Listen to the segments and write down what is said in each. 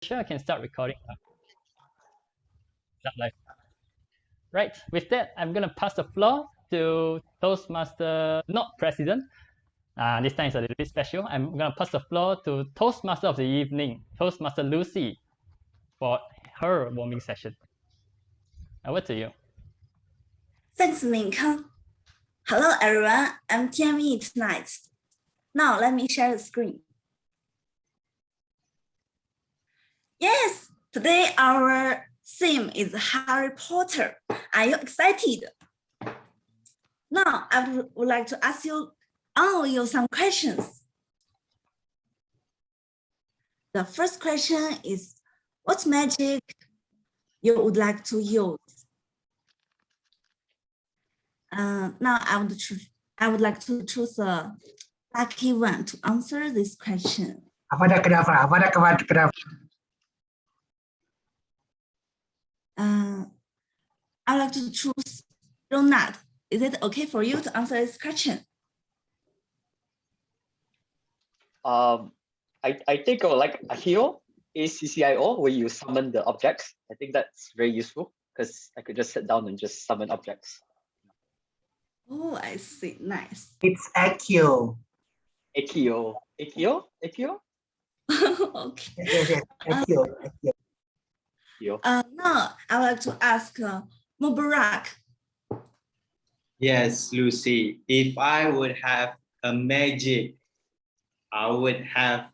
sure I can start recording now. Not live. Right, with that, I'm going to pass the floor to Toastmaster, not President. This time is a little bit special. I'm going to pass the floor to Toastmaster of the evening, Toastmaster Lucy, for her warming session. Over to you. Thanks, Ming-Kang. Hello, everyone. I'm TME tonight. Now, let me share the screen. Yes, today our theme is Harry Potter. Are you excited? Now, I would like to ask you all some questions. The first question is, what magic you would like to use? Now, I would like to choose a lucky one to answer this question. I'd like to choose Ronald. Is it okay for you to answer this question? I think like a hero, ACCIO, where you summon the objects. I think that's very useful because I could just sit down and just summon objects. Oh, I see. Nice. It's 𝐂𝐤𝐿. 𝐂𝐤𝐿? Okay. Yes, 𝐂𝐤𝐿. Now, I would like to ask Mubarak. Yes, Lucy. If I would have a magic, I would have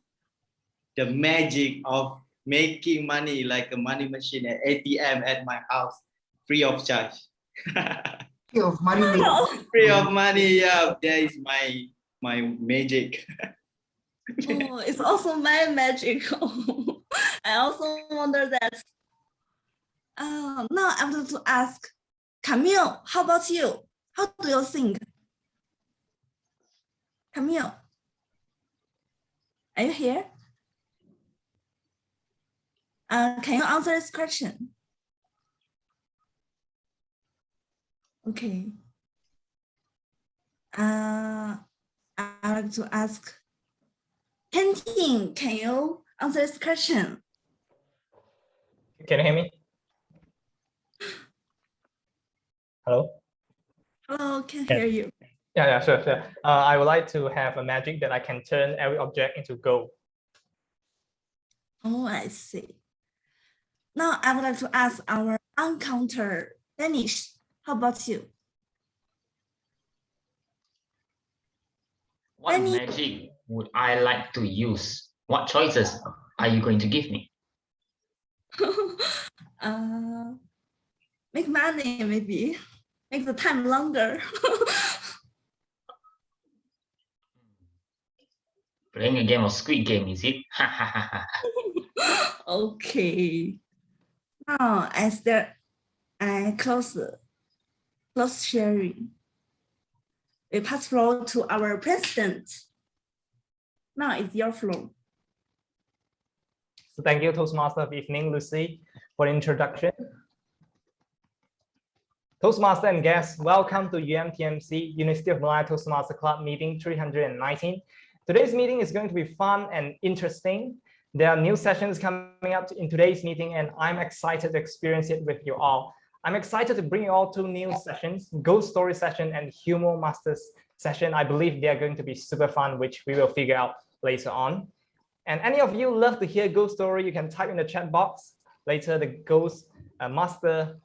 the magic of making money like a money machine at ATM at my house, free of charge. Free of money. Free of money, yeah. That is my magic. Oh, it's also my magic. I also wonder that. Now I want to ask Camille, how about you? How do you think? Camille, are you here? Can you answer this question? Okay. I'd like to ask Kenting, can you answer this question? Can you hear me? Hello? Hello, can hear you. Yeah, sure. I would like to have a magic that I can turn every object into gold. Oh, I see. Now I would like to ask our encounter, Danish. How about you? What magic would I like to use? What choices are you going to give me? Make money, maybe. Make the time longer. Playing a game of Squid Game, is it? Okay. Now, I close sharing. We pass floor to our president. Now it's your floor. So thank you, Toastmaster of Evening, Lucy, for the introduction. Toastmaster and guests, welcome to UMTMC University of Malaya Toastmaster Club meeting 319. Today's meeting is going to be fun and interesting. There are new sessions coming up in today's meeting, and I'm excited to experience it with you all. I'm excited to bring you all two new sessions, Ghost Story session and Humor Masters session. I believe they are going to be super fun, which we will figure out later on. And any of you love to hear Ghost Story, you can type in the chat box. Later, the Ghost Master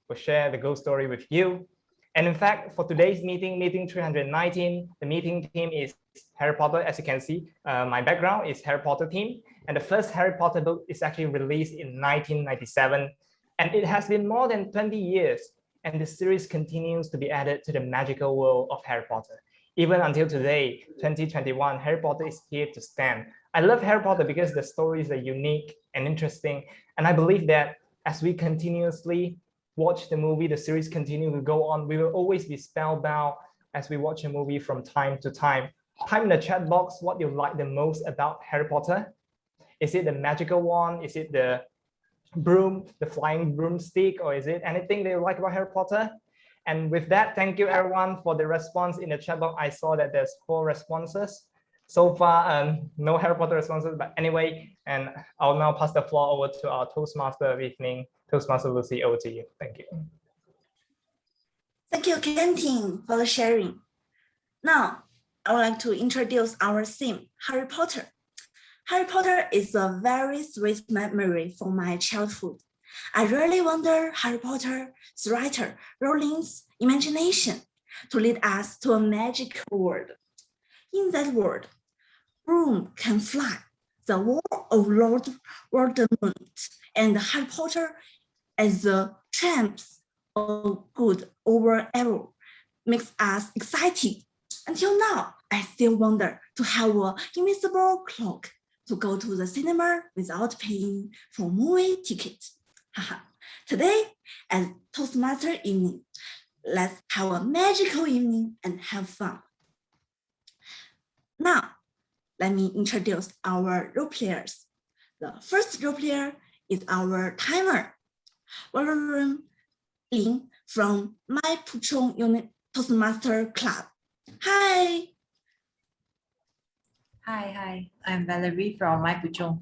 will share the Ghost Story with you. And in fact, for today's meeting, meeting 319, the meeting theme is Harry Potter. As you can see, my background is Harry Potter theme. And the first Harry Potter book is actually released in 1997. And it has been more than 20 years. And the series continues to be added to the magical world of Harry Potter. Even until today, 2021, Harry Potter is here to stand. I love Harry Potter because the stories are unique and interesting. And I believe that as we continuously watch the movie, the series continue to go on, we will always be spellbound as we watch a movie from time to time. Type in the chat box what you like the most about Harry Potter. Is it the magical wand? Is it the broom, the flying broomstick, or is it anything that you like about Harry Potter? And with that, thank you everyone for the response in the chat box. I saw that there's 4 responses. So far, no Harry Potter responses, but anyway, and I'll now pass the floor over to our Toastmaster of evening, Toastmaster Lucy. Over to you. Thank you. Thank you, Kenting, for the sharing. Now, I would like to introduce our theme, Harry Potter. Harry Potter is a very sweet memory from my childhood. I really wonder Harry Potter's writer Rowling's imagination to lead us to a magical world. In that world, broom can fly, the war of Lord Voldemort, and Harry Potter as the champs of good over evil makes us excited. Until now, I still wonder to have an invisible clock to go to the cinema without paying for movie tickets. Today, as Toastmaster evening, let's have a magical evening and have fun. Now, let me introduce our role players. The first role player is our timer, Valerie Lin from My Puchong Unit Toastmaster Club. Hi. Hi. I'm Valerie from My Puchong.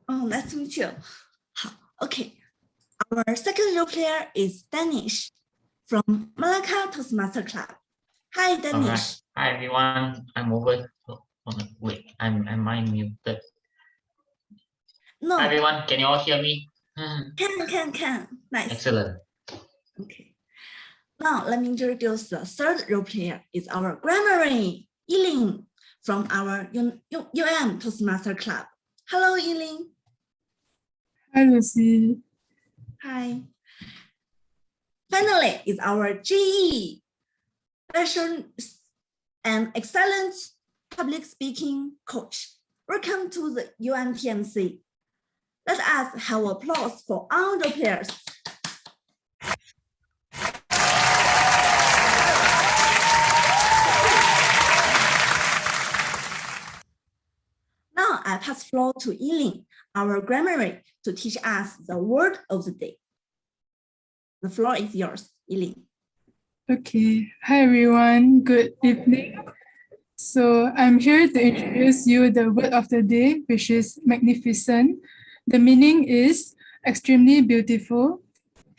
Oh, nice to meet you. Okay. Our second role player is Danish from Malacca Toastmaster Club. Hi, Danish. All right. Hi, everyone. I'm over. Oh, wait, am I muted? No. Hi, everyone. Can you all hear me? Can. Nice. Excellent. Okay. Now, let me introduce the third role player. Is our Grammarian, Yiling, from our Toastmaster Club. Hello, Yiling. Hi, Lucy. Hi. Finally, is our GE, passion and excellent public speaking coach. Welcome to the UMTMC. Let us have applause for all the players. Now I pass floor to Yiling, our grammarian, to teach us the word of the day. The floor is yours, Yiling. Okay. Hi, everyone. Good evening. So I'm here to introduce you the word of the day, which is magnificent. The meaning is extremely beautiful,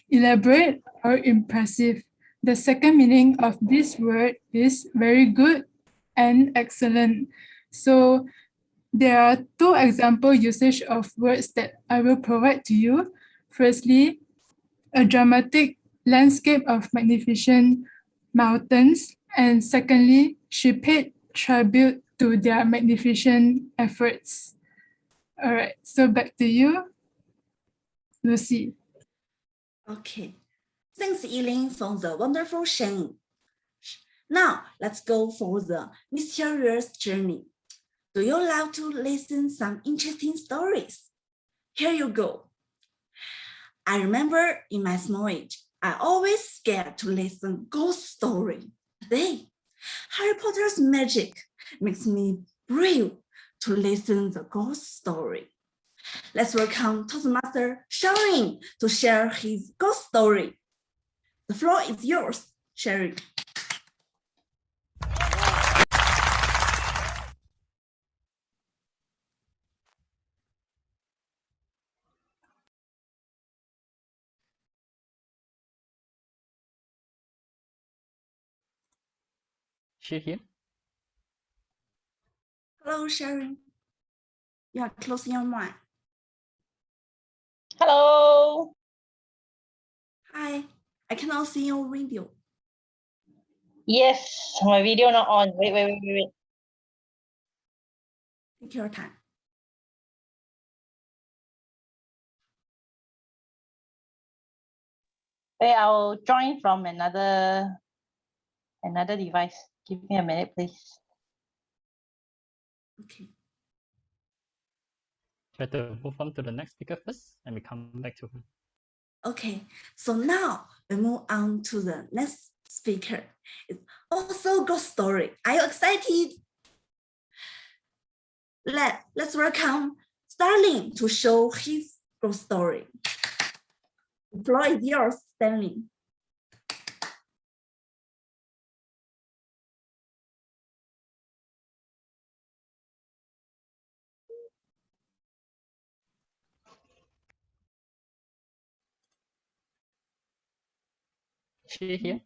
elaborate, or impressive. The second meaning of this word is very good and excellent. So there are two example usage of words that I will provide to you. Firstly, a dramatic landscape of magnificent mountains. And secondly, she paid tribute to their magnificent efforts. All right, so back to you, Lucy. Okay, thanks Yiling for the wonderful sharing. Now let's go for the mysterious journey. Do you love to listen some interesting stories? Here you go. I remember in my small age, I always scared to listen ghost story. Today, Harry Potter's magic makes me brave to listen the ghost story. Let's welcome Toastmaster Sharon to share his ghost story. The floor is yours, Sharon. She here? Hello, Sharon. You are closing your mic. Hello. Hi, I cannot see your video. Yes, my video not on. Wait. Take your time. Wait, I'll join from another device. Give me a minute, please. Okay. Try to move on to the next speaker first, and we come back to her. Okay, so now we move on to the next speaker. It's also ghost story. Are you excited? Let's welcome Starling to show his ghost story. The floor is yours, Starling. she here?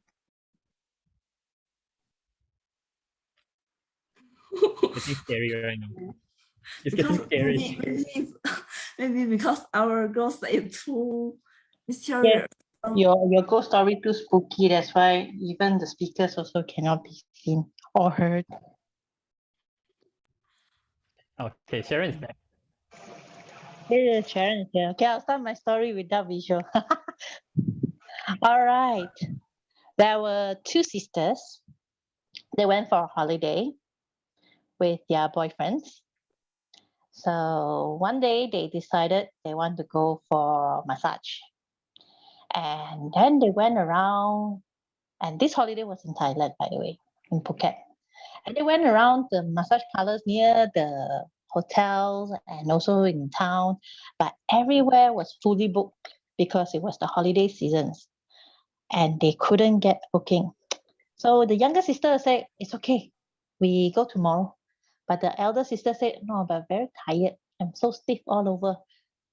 Getting scary right now. It's getting scary. Maybe because our ghost is too mysterious. Your ghost story too spooky. That's why even the speakers also cannot be seen or heard. Okay, Sharon is back. Hey, Sharon is here. Okay, I'll start my story without visual. All right. There were two sisters. They went for a holiday with their boyfriends. So one day they decided they want to go for massage. And then they went around, and this holiday was in Thailand, by the way, in Phuket. And they went around the massage parlors near the hotels and also in town, but everywhere was fully booked because it was the holiday seasons and they couldn't get booking. So the younger sister said, it's okay, we go tomorrow. But the elder sister said, no, but I'm very tired. I'm so stiff all over.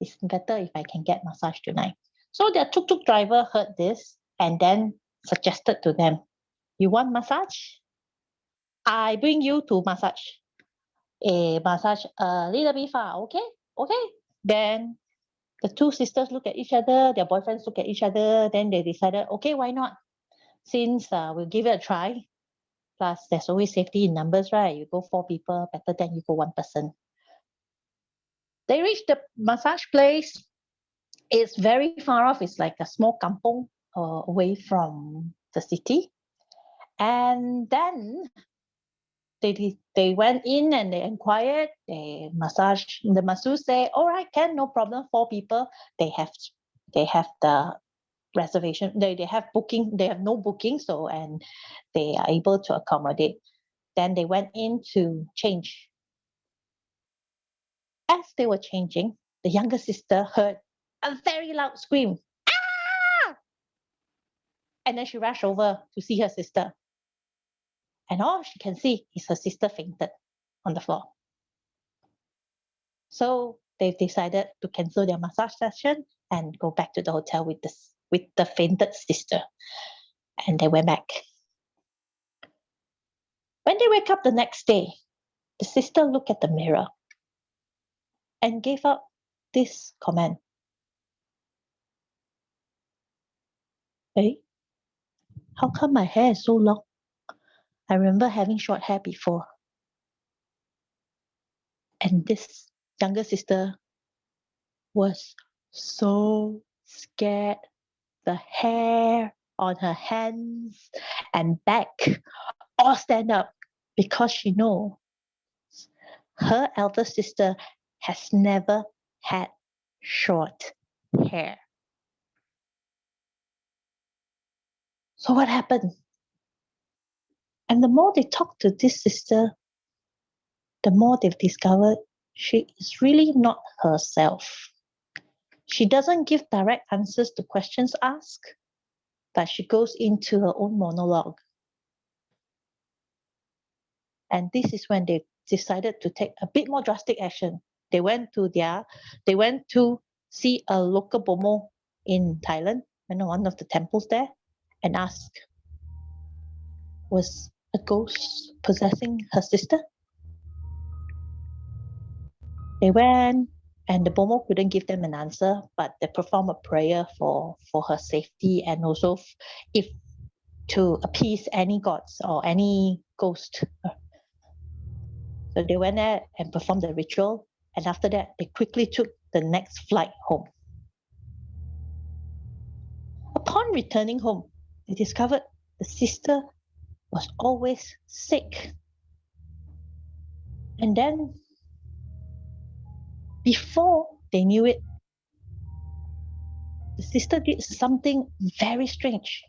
It's better if I can get massage tonight. So their tuk-tuk driver heard this and then suggested to them, you want massage? I bring you to massage. A massage a little bit far, okay? Okay. Then the two sisters look at each other, their boyfriends look at each other, then they decided, okay, why not? Since we'll give it a try. Plus, there's always safety in numbers, right? You go 4 people, better than you go 1 person. They reached the massage place. It's very far off. It's like a small kampong away from the city. And then they went in and they inquired. The masseuse say, all right, no problem, 4 people. They have the reservation. They have booking. They have no booking, so and they are able to accommodate. Then they went in to change. As they were changing, the younger sister heard a very loud scream. Ah! And then she rushed over to see her sister. And all she can see is her sister fainted on the floor. So they've decided to cancel their massage session and go back to the hotel with the fainted sister. And they went back. When they wake up the next day, the sister looked at the mirror and gave out this comment. Hey, how come my hair is so long? I remember having short hair before. And this younger sister was so scared. The hair on her hands and back all stand up because she knows her elder sister has never had short hair. So what happened? And the more they talk to this sister, the more they've discovered she is really not herself. She doesn't give direct answers to questions asked, but she goes into her own monologue. And this is when they decided to take a bit more drastic action. They went to see a local bomo in Thailand, one of the temples there, and asked, was a ghost possessing her sister? They went, and the bomo couldn't give them an answer, but they performed a prayer for her safety and also to appease any gods or any ghost. So they went there and performed the ritual, and after that, they quickly took the next flight home. Upon returning home, they discovered the sister was always sick. And then, before they knew it, the sister did something very strange.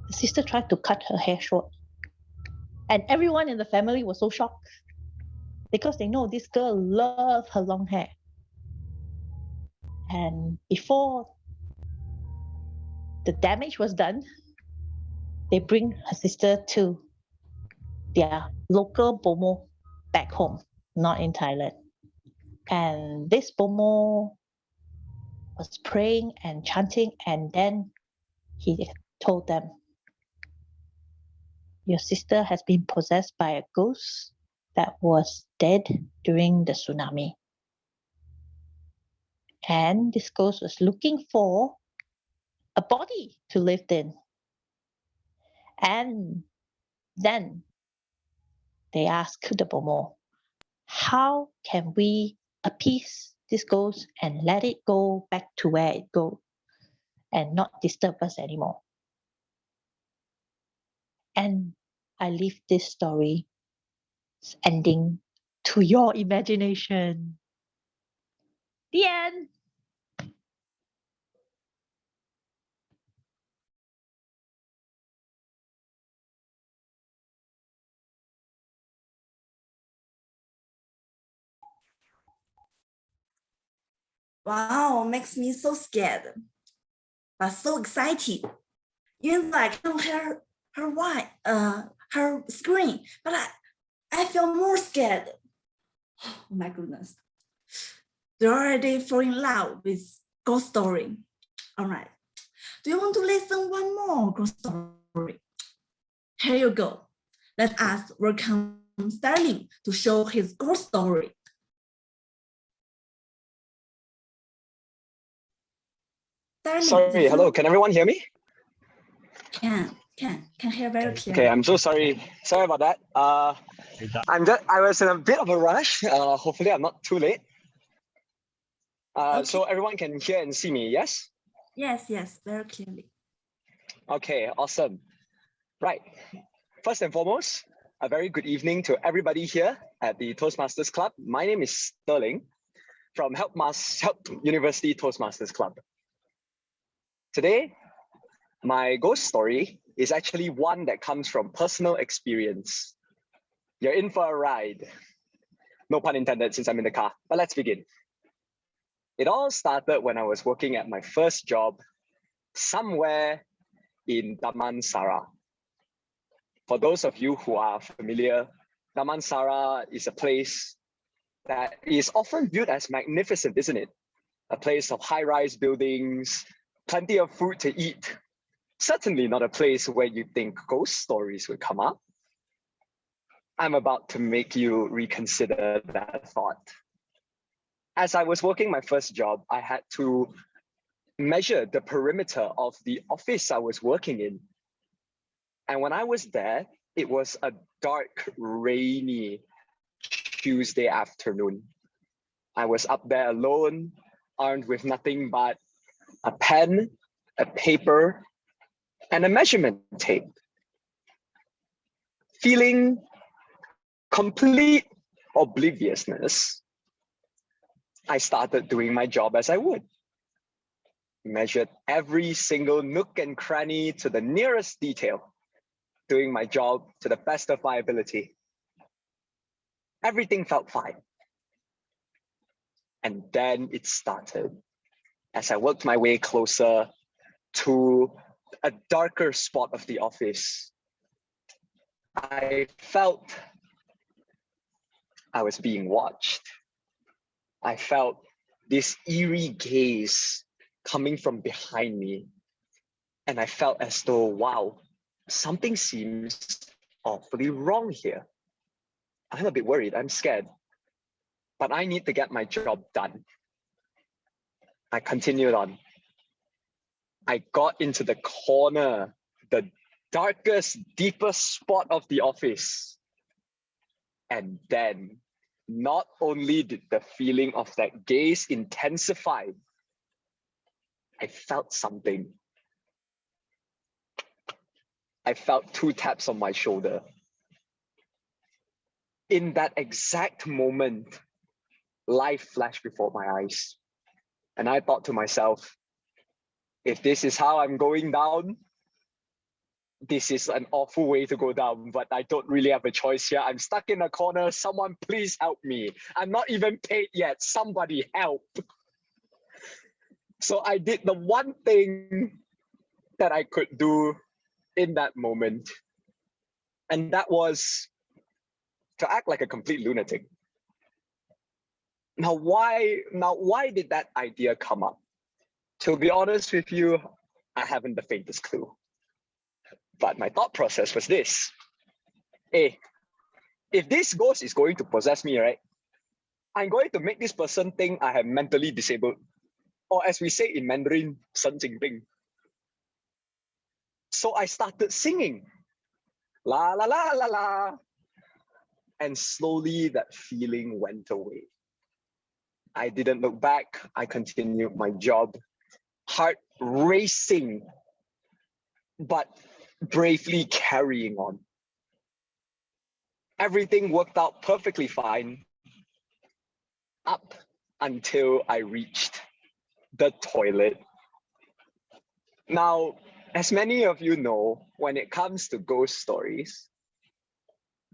The sister tried to cut her hair short. And everyone in the family was so shocked because they know this girl loved her long hair. And before the damage was done, they bring her sister to their local bomo back home, not in Thailand. And this bomo was praying and chanting, and then he told them, your sister has been possessed by a ghost that was dead during the tsunami. And this ghost was looking for a body to live in. And then they asked the Bomo, how can we appease this ghost and let it go back to where it goes and not disturb us anymore? And I leave this story ending to your imagination. The end. Wow, makes me so scared, but so excited. Even though I can't hear her scream, but I feel more scared. Oh my goodness. They're already falling in love with ghost story. All right. Do you want to listen one more ghost story? Here you go. Let us welcome Sterling to show his ghost story. Sterling, Sorry, hello, can everyone hear me? Can hear very clearly. Okay, I'm so sorry. Sorry about that. I was in a bit of a rush. Hopefully I'm not too late. Okay. So everyone can hear and see me, yes? Yes, very clearly. Okay, awesome. Right. First and foremost, a very good evening to everybody here at the Toastmasters Club. My name is Sterling from Help University Toastmasters Club. Today, my ghost story is actually one that comes from personal experience. You're in for a ride. No pun intended since I'm in the car, but let's begin. It all started when I was working at my first job somewhere in Damansara. For those of you who are familiar, Damansara is a place that is often viewed as magnificent, isn't it? A place of high-rise buildings, plenty of food to eat. Certainly not a place where you think ghost stories would come up. I'm about to make you reconsider that thought. As I was working my first job, I had to measure the perimeter of the office I was working in. And when I was there, it was a dark, rainy Tuesday afternoon. I was up there alone, armed with nothing but a pen, a paper, and a measurement tape. Feeling complete obliviousness, I started doing my job as I would. Measured every single nook and cranny to the nearest detail, doing my job to the best of my ability. Everything felt fine. And then it started. As I worked my way closer to a darker spot of the office, I felt I was being watched. I felt this eerie gaze coming from behind me. And I felt as though, wow, something seems awfully wrong here. I'm a bit worried, I'm scared, but I need to get my job done. I continued on. I got into the corner, the darkest, deepest spot of the office. And then, not only did the feeling of that gaze intensify, I felt something. I felt 2 taps on my shoulder. In that exact moment, life flashed before my eyes. And I thought to myself, if this is how I'm going down, this is an awful way to go down, but I don't really have a choice here. I'm stuck in a corner. Someone please help me. I'm not even paid yet. Somebody help. So I did the one thing that I could do in that moment. And that was to act like a complete lunatic. Now, why did that idea come up? To be honest with you, I haven't the faintest clue. But my thought process was this. Hey, if this ghost is going to possess me, right, I'm going to make this person think I am mentally disabled. Or as we say in Mandarin, 神经病. So I started singing. La la la la la. And slowly that feeling went away. I didn't look back. I continued my job. Heart racing, but bravely carrying on. Everything worked out perfectly fine up until I reached the toilet. Now, as many of you know, when it comes to ghost stories,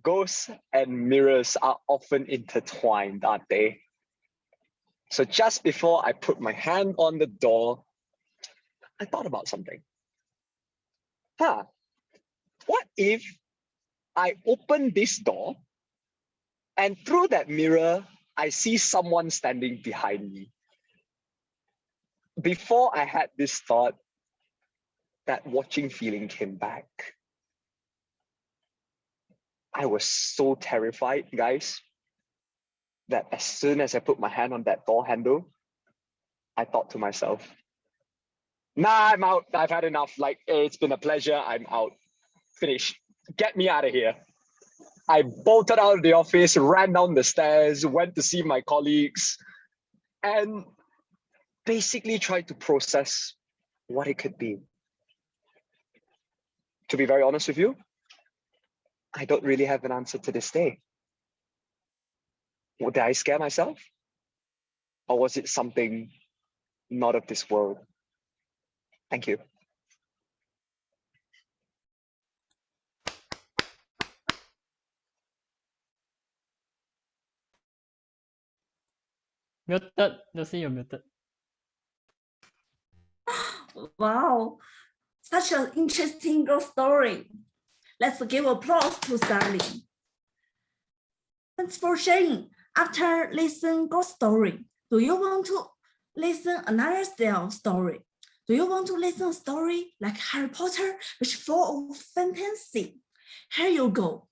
ghosts and mirrors are often intertwined, aren't they? So just before I put my hand on the door, I thought about something. What if I open this door and through that mirror, I see someone standing behind me? Before I had this thought, that watching feeling came back. I was so terrified, guys, that as soon as I put my hand on that door handle, I thought to myself, nah, I'm out. I've had enough. Like, it's been a pleasure. I'm out. Finished. Get me out of here. I bolted out of the office, ran down the stairs, went to see my colleagues, and basically tried to process what it could be. To be very honest with you, I don't really have an answer to this day. Did I scare myself? Or was it something not of this world? Thank you. Muted. Lucy, you're muted. Wow, such an interesting ghost story. Let's give applause to Starling. Thanks for sharing. After listening ghost story, do you want to listen another style story? Do you want to listen a story like Harry Potter, which is full of fantasy? Here you go.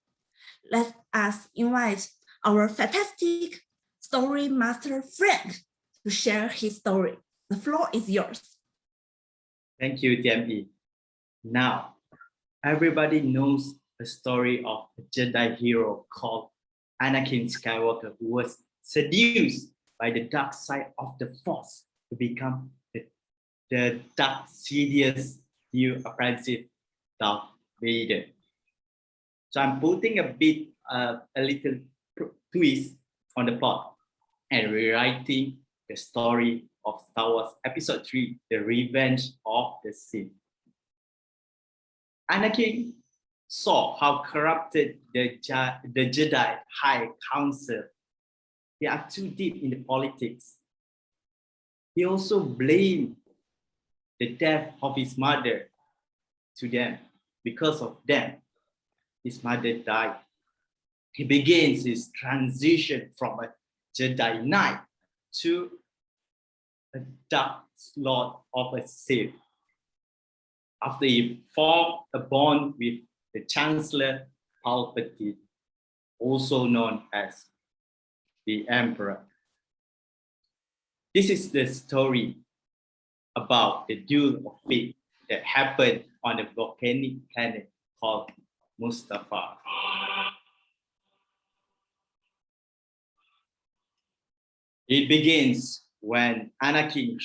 Let us invite our fantastic story master Frank to share his story. The floor is yours. Thank you, TME. Now, everybody knows the story of a Jedi hero called Anakin Skywalker, who was seduced by the dark side of the Force to become the dark, serious new apprentice, Darth Vader. So I'm putting a little twist on the plot and rewriting the story of Star Wars Episode 3, The Revenge of the Sith. Anakin saw how corrupted the Jedi High Council. They are too deep in the politics. He also blamed the death of his mother to them. Because of them, his mother died. He begins his transition from a Jedi Knight to a Dark Lord of a Sith. After he formed a bond with the Chancellor Palpatine, also known as the Emperor. This is the story about the duel of fate that happened on a volcanic planet called Mustafar. It begins when Anakin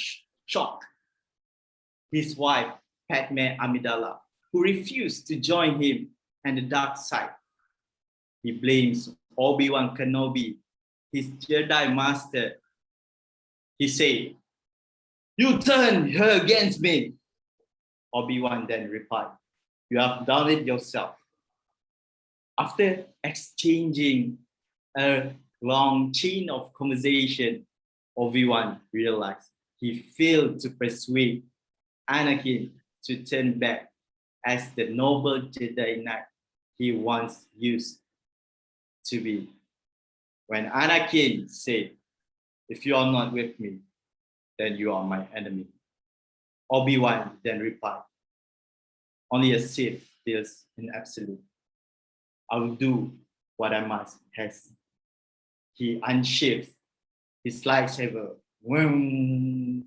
shot his wife, Padme Amidala, who refused to join him and the dark side. He blames Obi-Wan Kenobi, his Jedi master. He said, "You turned her against me." Obi-Wan then replied, "You have done it yourself." After exchanging a long chain of conversation, Obi-Wan realized he failed to persuade Anakin to turn back as the noble Jedi Knight he once used to be. When Anakin said, "If you are not with me, then you are my enemy," Obi-Wan then replied, only a Sith deals in absolute. I will do what I must. As he unsheathed his lightsaber, the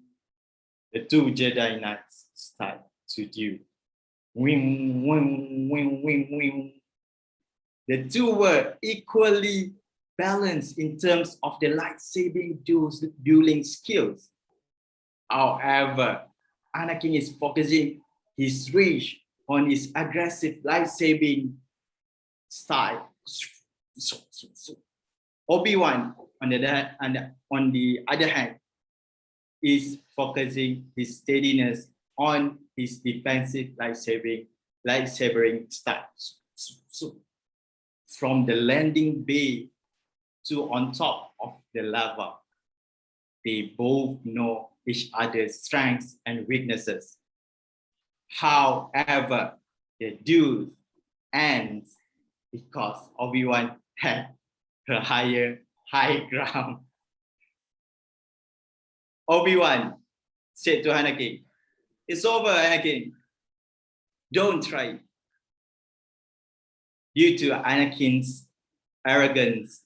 two Jedi Knights start to duel. The two were equally balanced in terms of the lightsabing dueling skills. However, Anakin is focusing his reach on his aggressive lightsabing style. Obi-Wan, on the other hand, is focusing his steadiness on his defensive lightsabering style. From the landing bay to on top of the lava, they both know each other's strengths and weaknesses. However, the duel ends because Obi-Wan had the high ground. Obi-Wan said to Anakin, "It's over, Anakin. Don't try." Due to Anakin's arrogance,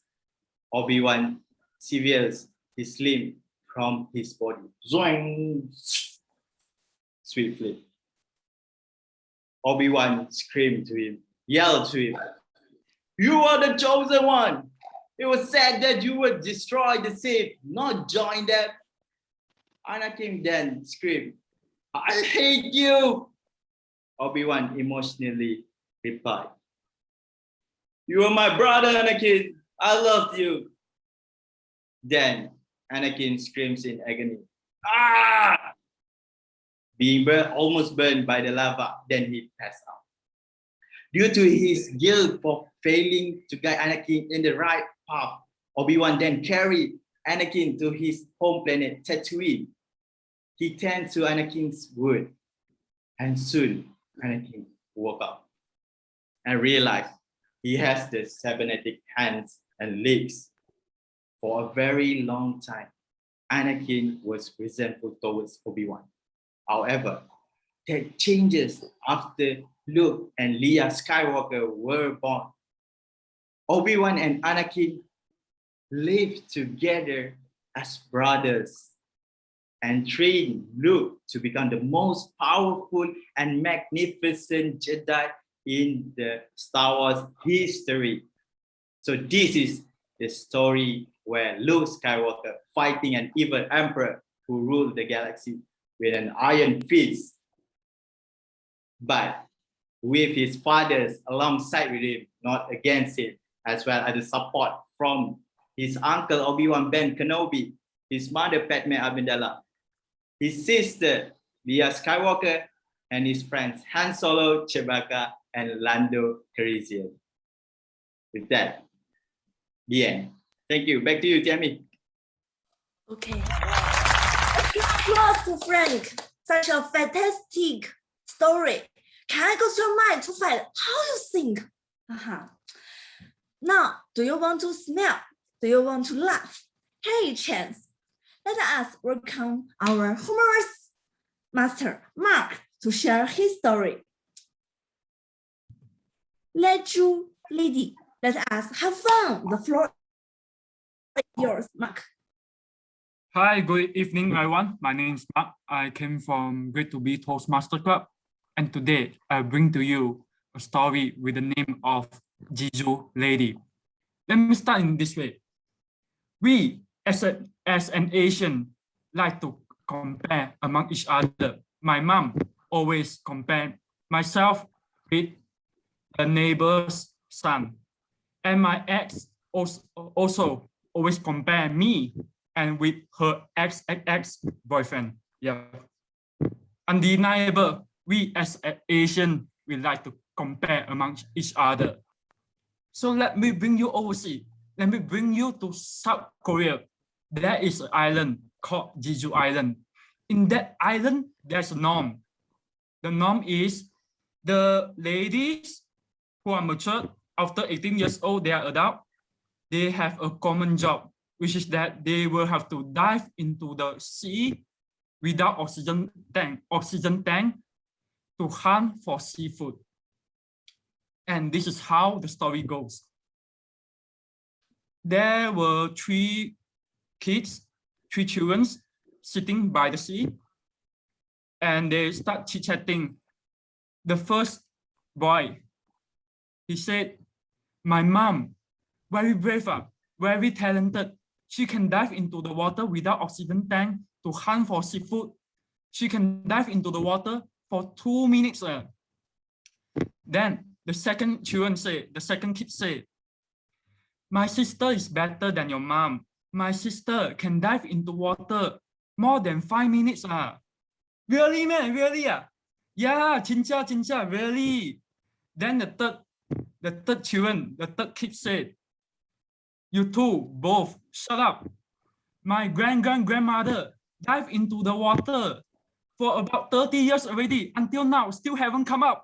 Obi-Wan severs his limb from his body. Zoing! Swiftly. Obi-Wan screamed to him, yelled to him, "You are the chosen one. It was said that you would destroy the Sith, not join them." Anakin then screamed, "I hate you." Obi-Wan emotionally replied, "You are my brother, Anakin. I love you." Then Anakin screams in agony, "Ah!" Being almost burned by the lava, then he passed out. Due to his guilt for failing to guide Anakin in the right path, Obi-Wan then carried Anakin to his home planet, Tatooine. He turned to Anakin's wound, and soon Anakin woke up and realized he has the cybernetic hands and legs. For a very long time, Anakin was resentful towards Obi-Wan. However, that changes after Luke and Leia Skywalker were born. Obi-Wan and Anakin lived together as brothers and trained Luke to become the most powerful and magnificent Jedi in the Star Wars history. So this is the story where Luke Skywalker fighting an evil emperor who ruled the galaxy with an iron fist, but with his fathers alongside with him, not against him, as well as the support from his uncle Obi-Wan Ben Kenobi, his mother Padme Amidala, his sister Leia Skywalker, and his friends Han Solo, Chewbacca, and Lando Calrissian. With that, the end. Thank you. Back to you, Tammy. Okay. Applause to Frank. Such a fantastic story. Can I go to your mind to find how you think? Now, do you want to smile? Do you want to laugh? Here is a chance. Let us welcome our humorous master, Mark, to share his story. Let you, lady, let us have fun. The floor is yours, Mark. Hi, good evening, everyone. My name is Mark. I came from Grade 2B Toastmaster Club, and today I bring to you a story with the name of Jizu Lady. Let me start in this way. We, as an Asian, like to compare among each other. My mom always compare myself with the neighbor's son, and my ex also always compare me and with her ex-boyfriend. Yeah. Undeniable, we as an Asian, we like to compare among each other. So let me bring you overseas. Let me bring you to South Korea. There is an island called Jeju Island. In that island, there's a norm. The norm is the ladies who are mature, after 18 years old, they are adult, they have a common job, which is that they will have to dive into the sea without oxygen tank to hunt for seafood. And this is how the story goes. There were three children sitting by the sea, and they start chit-chatting. The first boy, he said, "My mom, very brave, very talented. She can dive into the water without oxygen tank to hunt for seafood. She can dive into the water for 2 minutes. Then the second kid said, "My sister is better than your mom. My sister can dive into water more than 5 minutes. Really, man? Really? Yeah, 진짜, really." Then the third kid said, "You two, both, shut up. My grandmother dived into the water for about 30 years already. Until now, still haven't come up."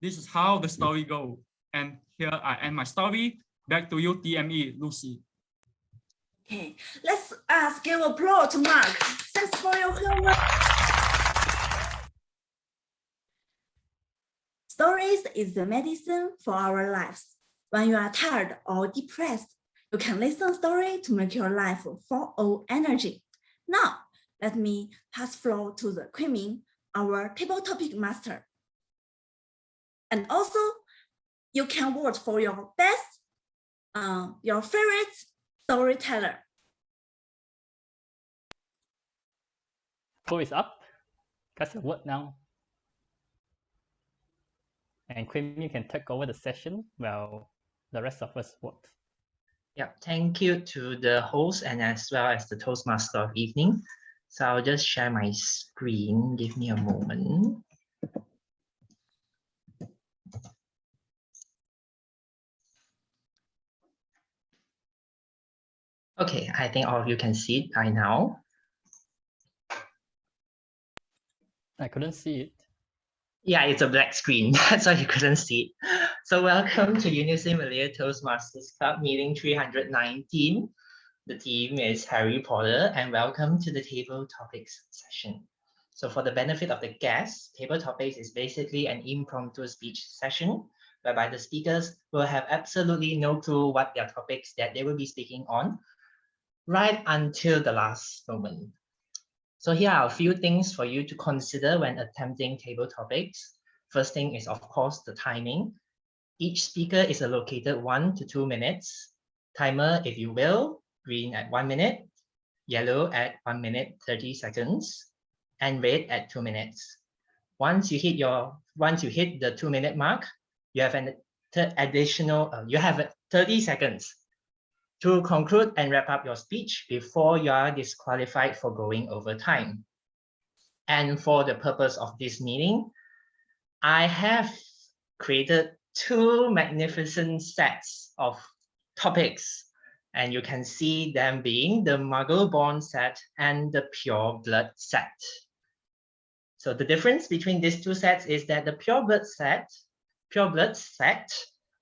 This is how the story goes. And here I end my story. Back to you, TME, Lucy. Okay, let's give applause to Mark. Thanks for your homework. Stories is the medicine for our lives. When you are tired or depressed, you can listen to a story to make your life full of energy. Now, let me pass floor to the 𝐶𝐿, our table topic master. And also, you can vote for your best, your favorite storyteller. Poll is up. Cast your vote now. And 𝐶𝐿, you can take over the session while the rest of us vote. Yeah, thank you to the host and as well as the Toastmaster of evening. So I'll just share my screen. Give me a moment. Okay, I think all of you can see it by now. I couldn't see it. Yeah, it's a black screen. That's why you couldn't see it. So welcome to UMTMC Meeting Toastmasters Club meeting 319. The theme is Harry Potter, and welcome to the table topics session. So for the benefit of the guests, table topics is basically an impromptu speech session whereby the speakers will have absolutely no clue what their topics that they will be speaking on right until the last moment. So here are a few things for you to consider when attempting table topics. First thing is, of course, the timing. Each speaker is allocated 1 to 2 minutes. Timer, if you will, green at 1 minute, yellow at 1 minute 30 seconds, and red at 2 minutes. Once you hit the 2 minute mark, you have an additional, you have 30 seconds to conclude and wrap up your speech before you are disqualified for going over time. And for the purpose of this meeting, I have created 2 magnificent sets of topics, and you can see them being the Muggle-born set and the Pure Blood set. So the difference between these 2 sets is that the Pure Blood set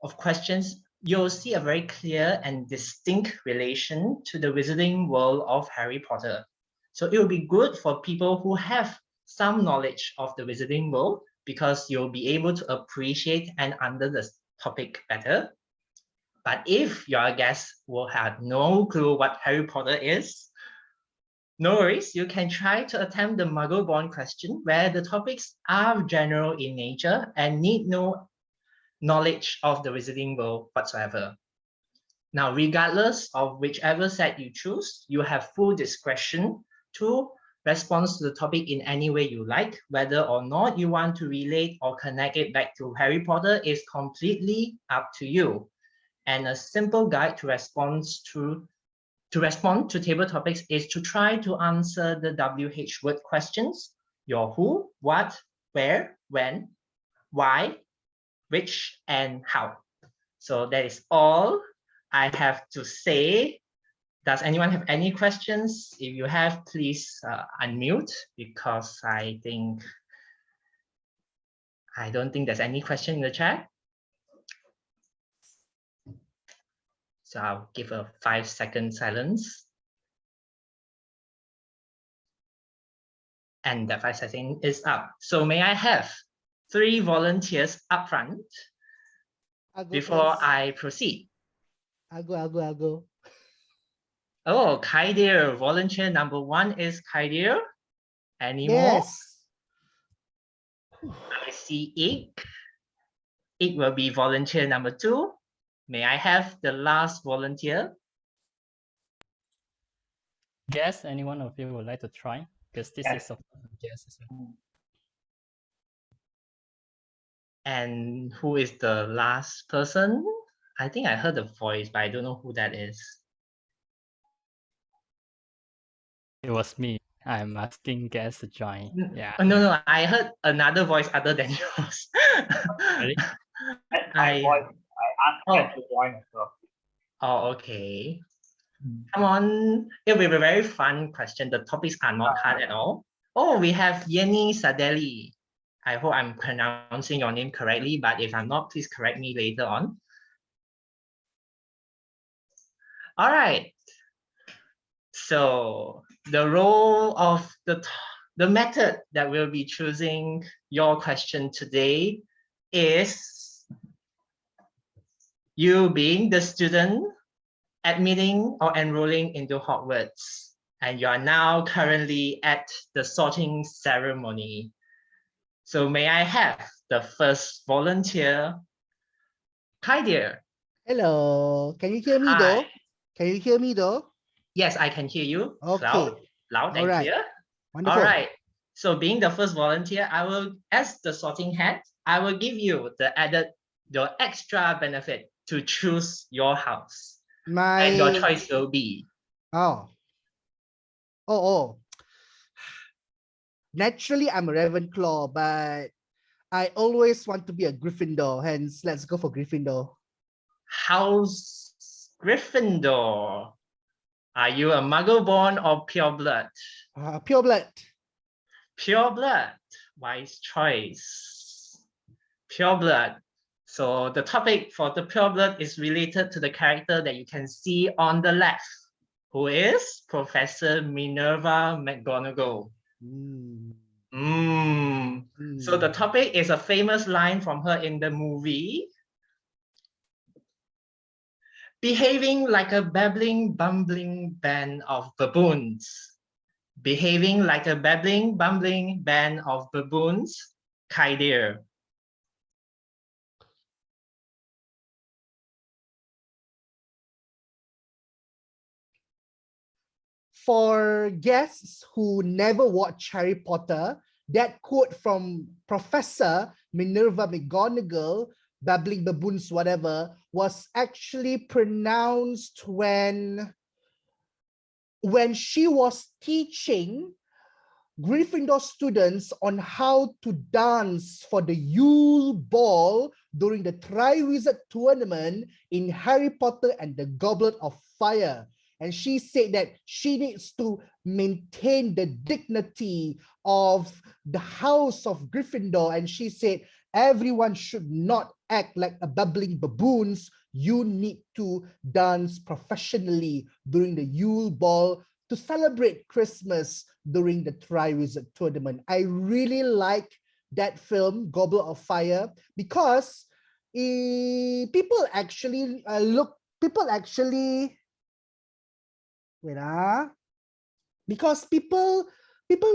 of questions, you'll see a very clear and distinct relation to the wizarding world of Harry Potter. So it will be good for people who have some knowledge of the wizarding world because you'll be able to appreciate and understand the topic better. But if your guest will have no clue what Harry Potter is, no worries, you can try to attempt the Muggle-born question where the topics are general in nature and need no knowledge of the wizarding world whatsoever. Now, regardless of whichever set you choose, you have full discretion to respond to the topic in any way you like. Whether or not you want to relate or connect it back to Harry Potter is completely up to you. And a simple guide to respond to table topics is to try to answer the WH word questions: your who, what, where, when, why, which, and how. So that is all I have to say. Does anyone have any questions? If you have, please unmute, because I don't think there's any question in the chat. So I'll give a 5-second silence. And the 5 seconds is up. So may I have 3 volunteers up front before I proceed? I'll go. Oh, 𝐿𝐸𝐿, volunteer number 1 is 𝐿𝐸𝐿. Any more? I see 𝐸𝐸𝐿. 𝐸𝐸𝐿 will be volunteer number 2. May I have the last volunteer? Guess any one of you would like to try? Because this is a guess as well. And who is the last person? I think I heard the voice, but I don't know who that is. It was me. I'm asking guests to join. Yeah. Oh, no, I heard another voice other than yours. Really? I asked guests to join as well. Oh, okay. Come on. It will be a very fun question. The topics are not hard at all. Oh, we have Yenny Sadeli. I hope I'm pronouncing your name correctly, but if I'm not, please correct me later on. All right. So the role of the method that we'll be choosing your question today is you being the student admitting or enrolling into Hogwarts, and you are now currently at the sorting ceremony. So may I have the first volunteer, 𝐿𝐸𝐿. Hello, can you hear me though? Can you hear me though? Yes, I can hear you. Okay. Loud and clear. Wonderful. All right. So being the first volunteer, I will, as the sorting head, I will give you the extra benefit to choose your house. And your choice will be. Naturally, I'm a Ravenclaw, but I always want to be a Gryffindor. Hence, let's go for Gryffindor. House Gryffindor. Are you a Muggle born or pure blood? Pure blood. Pure blood. Wise choice. Pure blood. So the topic for the pure blood is related to the character that you can see on the left, who is Professor Minerva McGonagall. So the topic is a famous line from her in the movie. Behaving like a babbling, bumbling band of baboons. Behaving like a babbling, bumbling band of baboons. 𝐿𝐸𝐿. For guests who never watched Harry Potter, that quote from Professor Minerva McGonagall, babbling baboons, whatever, was actually pronounced when she was teaching Gryffindor students on how to dance for the Yule Ball during the Triwizard Tournament in Harry Potter and the Goblet of Fire. And she said that she needs to maintain the dignity of the House of Gryffindor. And she said, everyone should not act like a babbling baboons. You need to dance professionally during the Yule Ball to celebrate Christmas during the Triwizard Tournament. I really like that film, Goblet of Fire, because people actually because people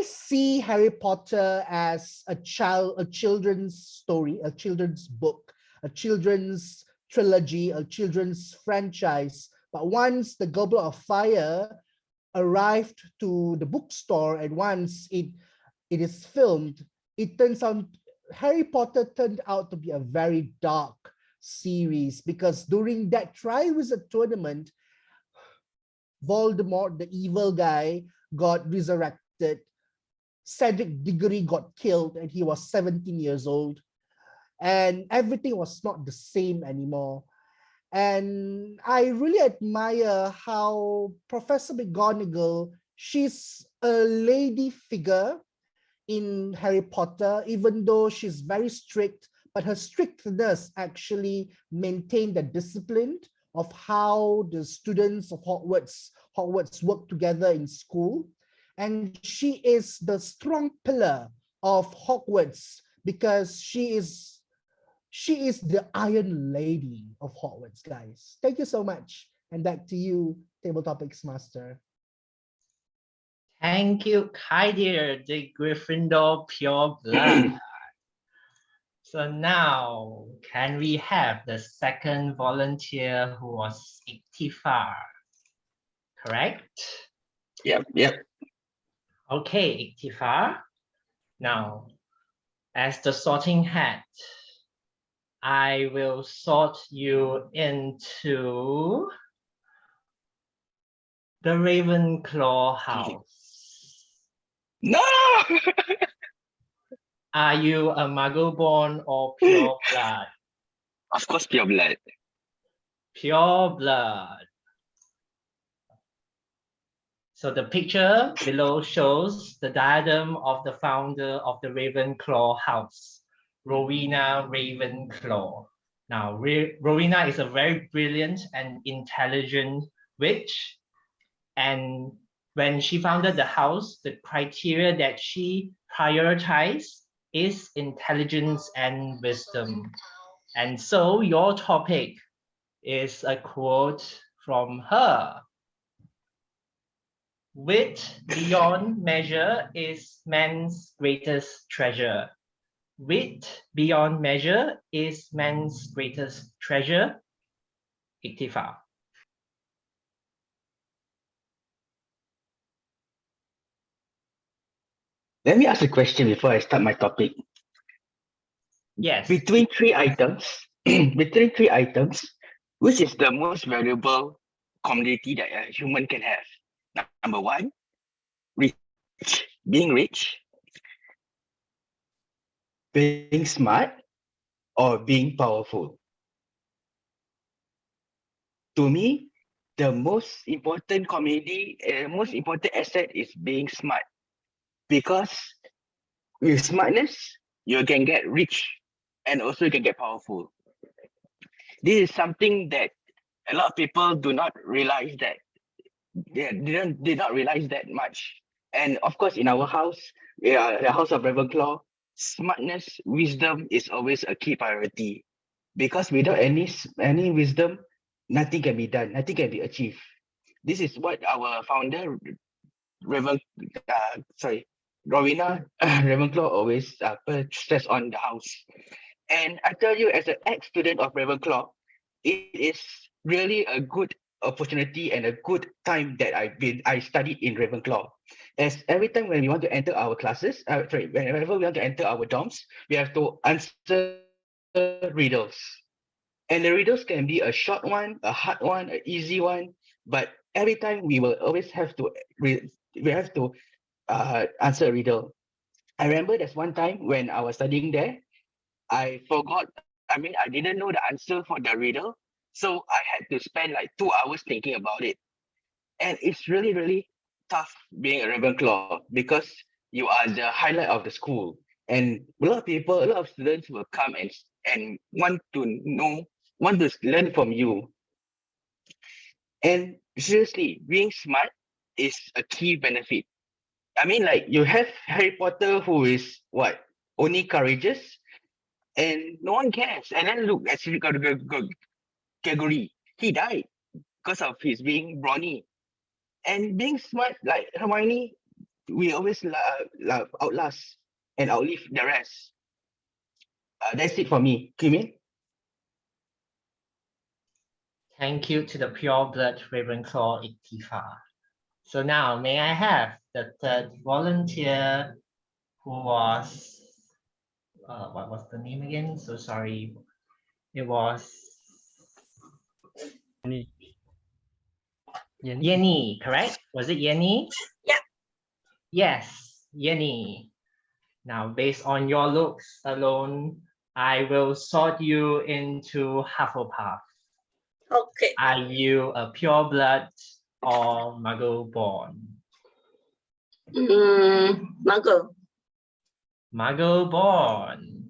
see Harry Potter as a children's story, a children's book, a children's trilogy, a children's franchise. But once the Goblet of Fire arrived to the bookstore and once it is filmed, it turns out Harry Potter turned out to be a very dark series, because during that Triwizard Tournament, Voldemort, the evil guy, got resurrected. Cedric Diggory got killed and he was 17 years old. And everything was not the same anymore. And I really admire how Professor McGonagall, she's a lady figure in Harry Potter, even though she's very strict, but her strictness actually maintained the discipline of how the students of Hogwarts work together in school. and she is the strong pillar of Hogwarts because she is the Iron Lady of Hogwarts, guys. Thank you so much. And back to you, Table Topics Master. Thank you, 𝐸𝐻𝐻𝐿, the Gryffindor pure blood. So now, can we have the second volunteer who was 𝐸𝐻𝐻𝐿, correct? Yep. Okay, 𝐸𝐻𝐻𝐿. Now, as the sorting hat, I will sort you into the Ravenclaw house. No! Are you a Muggle born or pure blood? Of course, pure blood. Pure blood. So the picture below shows the diadem of the founder of the Ravenclaw house, Rowena Ravenclaw. Now, Rowena is a very brilliant and intelligent witch. And when she founded the house, the criteria that she prioritized is intelligence and wisdom. And so your topic is a quote from her. Wit beyond measure is man's greatest treasure. Wit beyond measure is man's greatest treasure. 𝐸𝐻𝐻𝐿. Let me ask a question before I start my topic. Yes. Between three items, which is the most valuable commodity that a human can have? Number one, being rich, being smart, or being powerful. To me, the most important commodity, most important asset is being smart. Because with smartness, you can get rich and also you can get powerful. This is something that a lot of people do not realize that they did not realize that much. And of course, in our house, the House of Ravenclaw, smartness, wisdom is always a key priority. Because without any wisdom, nothing can be done, nothing can be achieved. This is what our founder, Rowena Ravenclaw always stress on the house. And I tell you, as an ex-student of Ravenclaw, it is really a good opportunity and a good time that I studied in Ravenclaw. As every time when we want to enter our classes, whenever we want to enter our dorms, we have to answer riddles. And the riddles can be a short one, a hard one, an easy one, but every time we will always have to answer a riddle. I remember there's one time when I was studying there, I didn't know the answer for the riddle. So I had to spend like 2 hours thinking about it. And it's really, really tough being a Ravenclaw because you are the highlight of the school. And a lot of students will come and want to learn from you. And seriously, being smart is a key benefit. I mean, like you have Harry Potter who is only courageous and no one cares. And then look at Gregory, he died because of his being brawny. And being smart like Hermione, we always outlast and outlive the rest. That's it for me. 𝐸𝐻𝐻𝐿. Thank you to the pure blood Ravenclaw 𝐸𝐻𝐻𝐿. So now, may I have the third volunteer who was, what was the name again? So sorry. It was Yenny, correct? Was it Yenny? Yeah. Yes, Yenny. Now, based on your looks alone, I will sort you into Hufflepuff. Okay. Are you a pure blood or Muggle born? Muggle. Muggle born.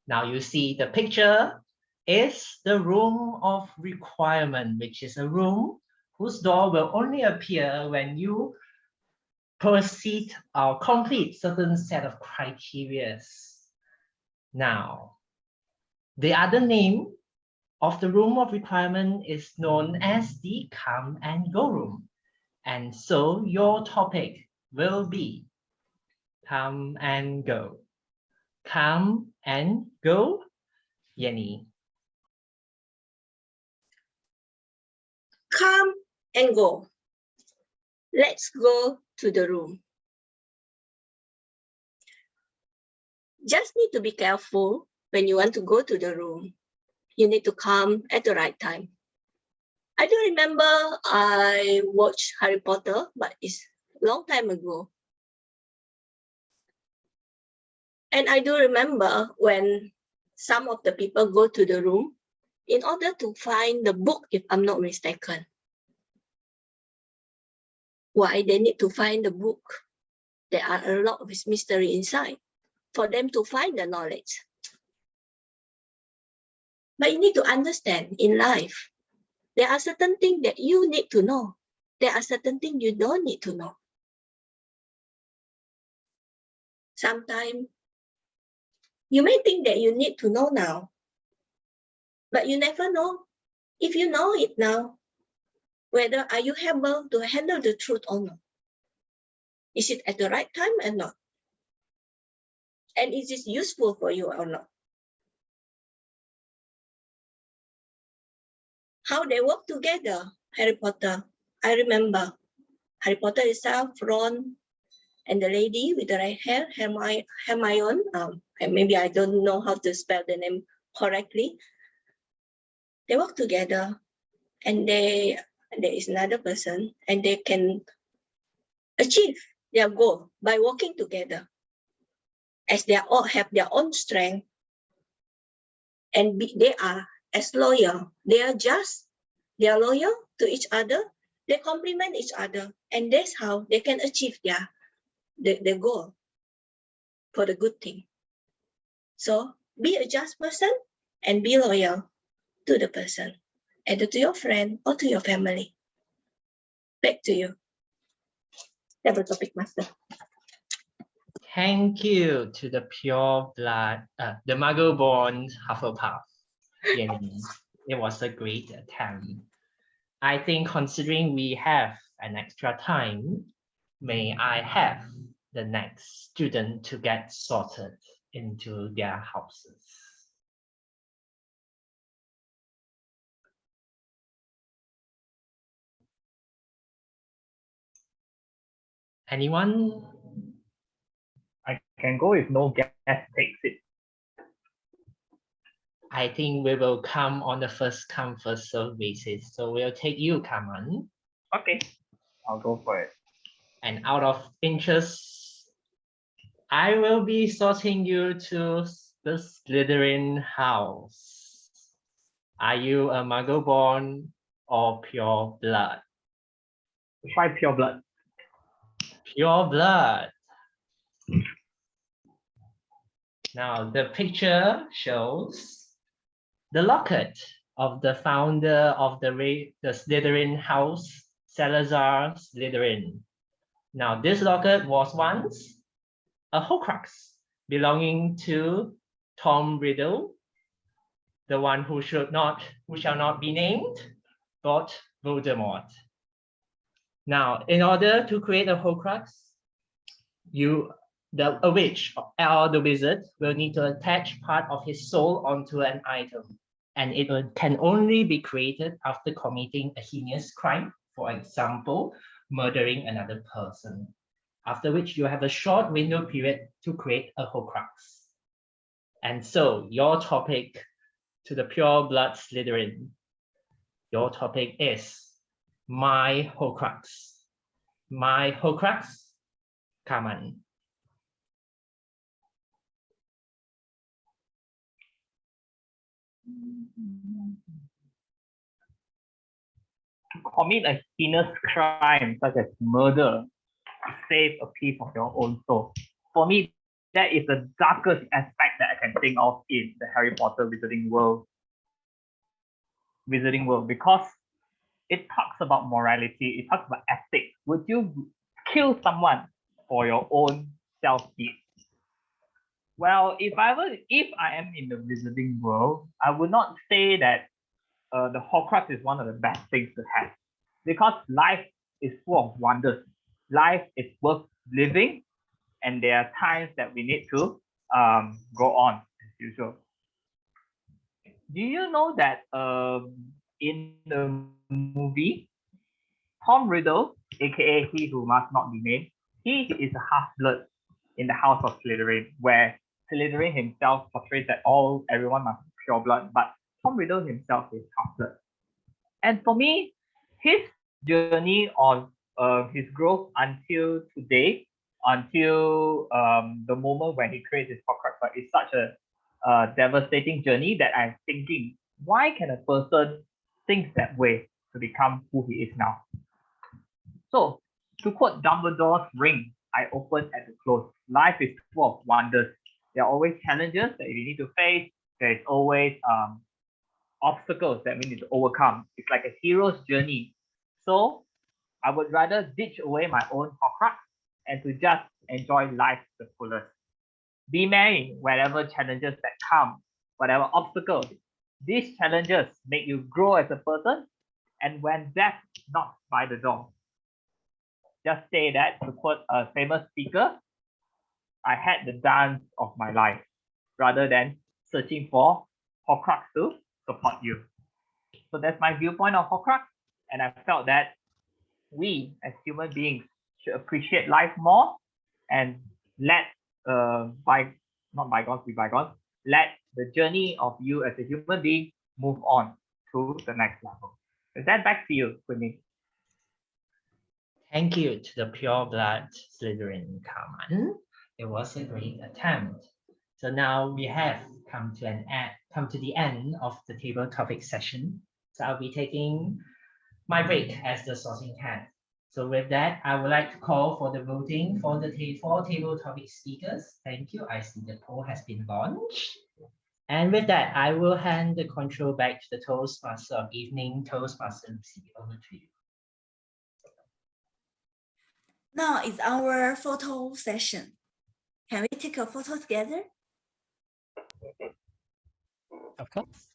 Now you see the picture is the room of requirement, which is a room whose door will only appear when you proceed or complete certain set of criteria. Now, the other name of the room of requirement is known as the come and go room. And so your topic will be come and go. Come and go, Yenny. Come and go. Let's go to the room. Just need to be careful when you want to go to the room. You need to come at the right time. I do remember I watched Harry Potter, but it's a long time ago. And I do remember when some of the people go to the room in order to find the book, if I'm not mistaken. Why they need to find the book? There are a lot of mystery inside for them to find the knowledge. But you need to understand in life, there are certain things that you need to know. There are certain things you don't need to know. Sometimes you may think that you need to know now, but you never know. If you know it now, whether are you able to handle the truth or not? Is it at the right time or not? And is it useful for you or not? How they work together, Harry Potter. I remember Harry Potter itself, Ron, and the lady with the red hair, Hermione. And maybe I don't know how to spell the name correctly. They work together, and there is another person, and they can achieve their goal by working together, as they all have their own strength, and they are as loyal. They are just, they are loyal to each other. They complement each other, and that's how they can achieve their goal for the good thing. So be a just person and be loyal to the person, either to your friend or to your family. Back to you. Double topic master. Thank you to the pure blood, the Muggle-born Hufflepuff, Yenny. It was a great attempt. I think considering we have an extra time, may I have the next student to get sorted into their houses. Anyone? I can go if no guest takes it. I think we will come on the first come, first serve basis. So we'll take you, Kaman. Okay, I'll go for it. And out of interest, I will be sorting you to the Slytherin house. Are you a Muggle-born or pure blood? Try pure blood. Pure blood. Now the picture shows the locket of the founder of the Slytherin house, Salazar Slytherin. Now this locket was once a Horcrux belonging to Tom Riddle, the one who shall not be named, but Voldemort. Now, in order to create a Horcrux, a witch or the wizard will need to attach part of his soul onto an item, and it can only be created after committing a heinous crime, for example, murdering another person, after which you have a short window period to create a Horcrux. And so your topic to the pure blood Slytherin, your topic is my Horcrux. My Horcrux, Kaman. To commit a heinous crime such as murder to save a piece of your own soul. For me, that is the darkest aspect that I can think of in the Harry Potter Wizarding World. Because it talks about morality, it talks about ethics. Would you kill someone for your own self-gain? Well, if I am in the wizarding world, I would not say that the Horcrux is one of the best things to have, because life is full of wonders. Life is worth living, and there are times that we need to go on as usual. Do you know that in the movie, Tom Riddle, aka He Who Must Not Be Named, he is a half-blood in the House of Slytherin, where Slytherin himself portrays that everyone must be pure blood, but Tom Riddle himself is half-blood. And for me, his journey on his growth until today, until the moment when he creates his Horcrux, is such a devastating journey that I'm thinking, why can a person think that way to become who he is now? So, to quote Dumbledore's ring, I open and close. Life is full of wonders. There are always challenges that we need to face. There is always obstacles that we need to overcome. It's like a hero's journey. So, I would rather ditch away my own Horcrux and to just enjoy life to the fullest. Be merry wherever challenges that come, whatever obstacles. These challenges make you grow as a person, and when death knocks by the door, just say that, to quote a famous speaker, I had the dance of my life, rather than searching for Horcrux to support you. So that's my viewpoint of Horcrux, and I felt that we as human beings should appreciate life more and let not bygones be bygones. Let the journey of you as a human being move on to the next level. Is that back to you, Queenie? Thank you to the pure blood Slytherin Carmen. It was a great attempt. So now we have come to the end of the table topic session. So I'll be taking my break as the sorting hat. So with that, I would like to call for the voting for the four table topic speakers. Thank you. I see the poll has been launched. And with that, I will hand the control back to the Toastmaster of Evening, Toastmaster Lucy. Over to you. Now is our photo session. Can we take a photo together? Of course.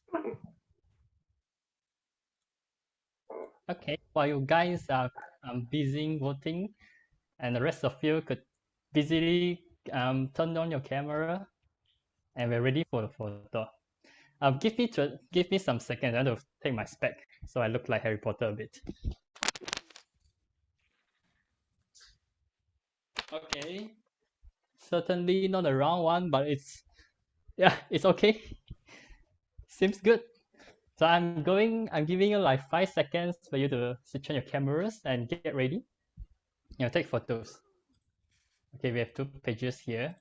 Okay, while you guys are busy voting, and the rest of you could busily turn on your camera, and we're ready for the photo. Give me some seconds. I want to take my spec so I look like Harry Potter a bit. Okay, certainly not a round one, but it's okay. Seems good. So I'm giving you like 5 seconds for you to switch on your cameras and get ready. Take photos. Okay, we have 2 pages here.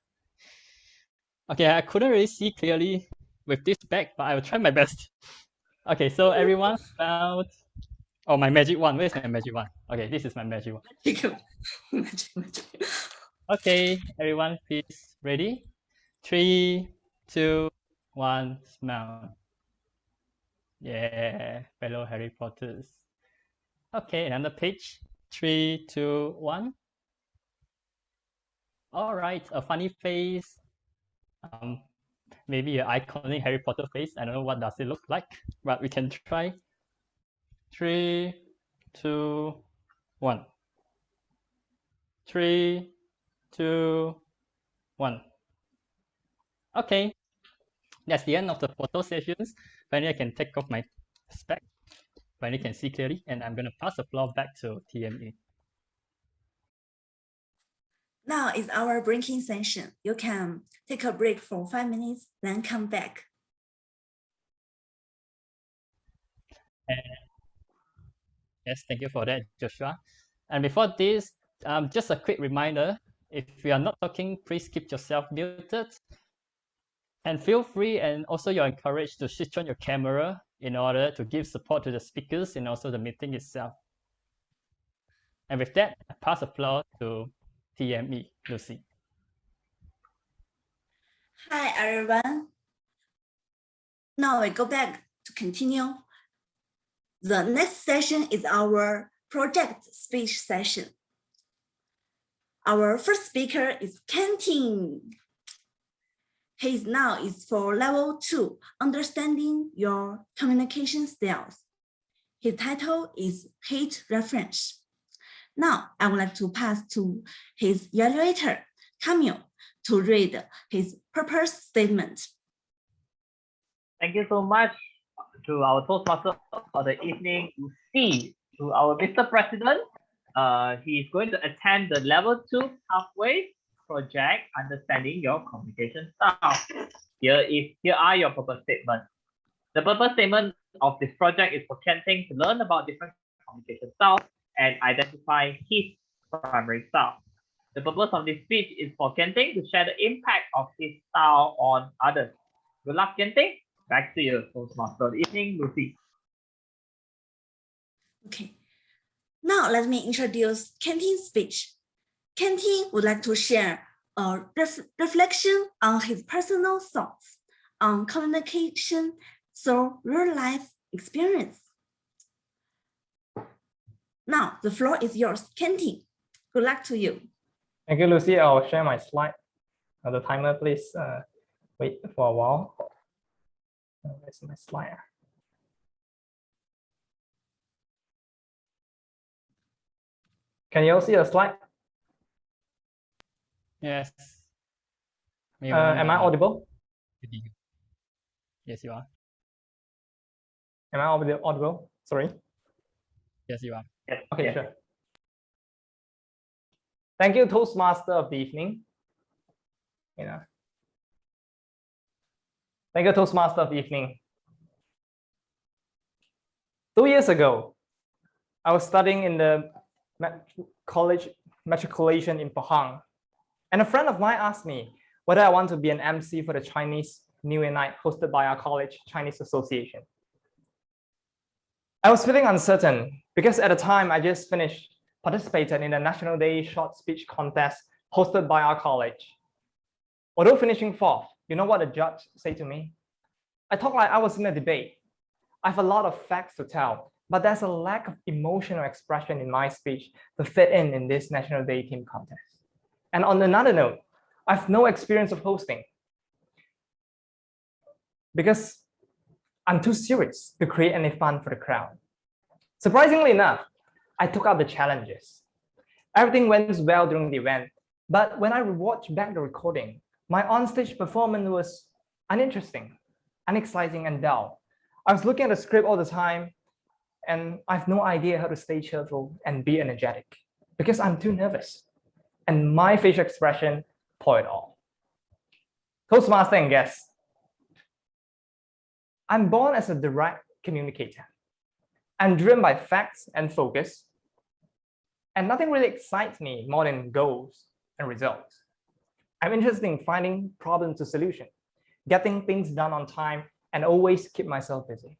Okay, I couldn't really see clearly with this back, but I will try my best. Okay, so everyone found. Oh, my magic wand. Where's my magic wand? Okay, this is my magic wand. Okay, everyone, please ready? 3, 2, 1, smile. Yeah, fellow Harry Potters. Okay, another page. 3, 2, 1. All right, a funny face. Maybe an iconic Harry Potter face. I don't know what does it look like, but we can try. 3, 2, 1. 3, 2, 1. Okay, that's the end of the photo sessions. Finally, I can take off my spec. Finally, can see clearly, and I'm going to pass the floor back to TME. Now is our breaking session. You can take a break for 5 minutes, then come back. Yes, thank you for that, Joshua. And before this, just a quick reminder, if you are not talking, please keep yourself muted. And feel free, and also you're encouraged to switch on your camera in order to give support to the speakers and also the meeting itself. And with that, I pass the floor to TME, Lucy. Hi, everyone. Now we go back to continue. The next session is our project speech session. Our first speaker is Kenting. His now is for level 2, understanding your communication styles. His title is Hate Reference. Now, I would like to pass to his evaluator, Camille, to read his purpose statement. Thank you so much to our Toastmaster for the evening. To our Mr. President, he is going to attend the level 2 pathway project, understanding your communication style. Here are your purpose statements. The purpose statement of this project is for Kenting to learn about different communication styles and identify his primary style. The purpose of this speech is for Kenting to share the impact of his style on others. Good luck, Kenting. Back to you, Toastmaster. Good evening, Lucy. Okay. Now let me introduce Kenting's speech. Kenting would like to share a reflection on his personal thoughts on communication through real-life experience. Now, the floor is yours, Kenting. Good luck to you. Thank you, Lucy. I'll share my slide. The timer, please wait for a while. Where's my slide? Can you all see the slide? Yes. Am I audible? Yes, you are. Am I audible? Sorry. Yes, you are. Okay, sure. Thank you, Toastmaster of the evening. Thank you, Toastmaster of the evening. 2 years ago, I was studying in the college matriculation in Pahang, and a friend of mine asked me whether I want to be an MC for the Chinese New Year night hosted by our college Chinese Association. I was feeling uncertain because at the time I just participated in the National Day short speech contest hosted by our college. Although finishing 4th, you know what the judge said to me? I talk like I was in a debate. I have a lot of facts to tell, but there's a lack of emotional expression in my speech to fit in this National Day team contest. And on another note, I have no experience of hosting because I'm too serious to create any fun for the crowd. Surprisingly enough, I took up the challenges. Everything went well during the event, but when I watched back the recording, my onstage performance was uninteresting, unexciting, and dull. I was looking at the script all the time, and I have no idea how to stay cheerful and be energetic because I'm too nervous. And my facial expression told it all. Toastmaster and guests, I'm born as a direct communicator. I'm driven by facts and focus, and nothing really excites me more than goals and results. I'm interested in finding problems to solution, getting things done on time, and always keep myself busy.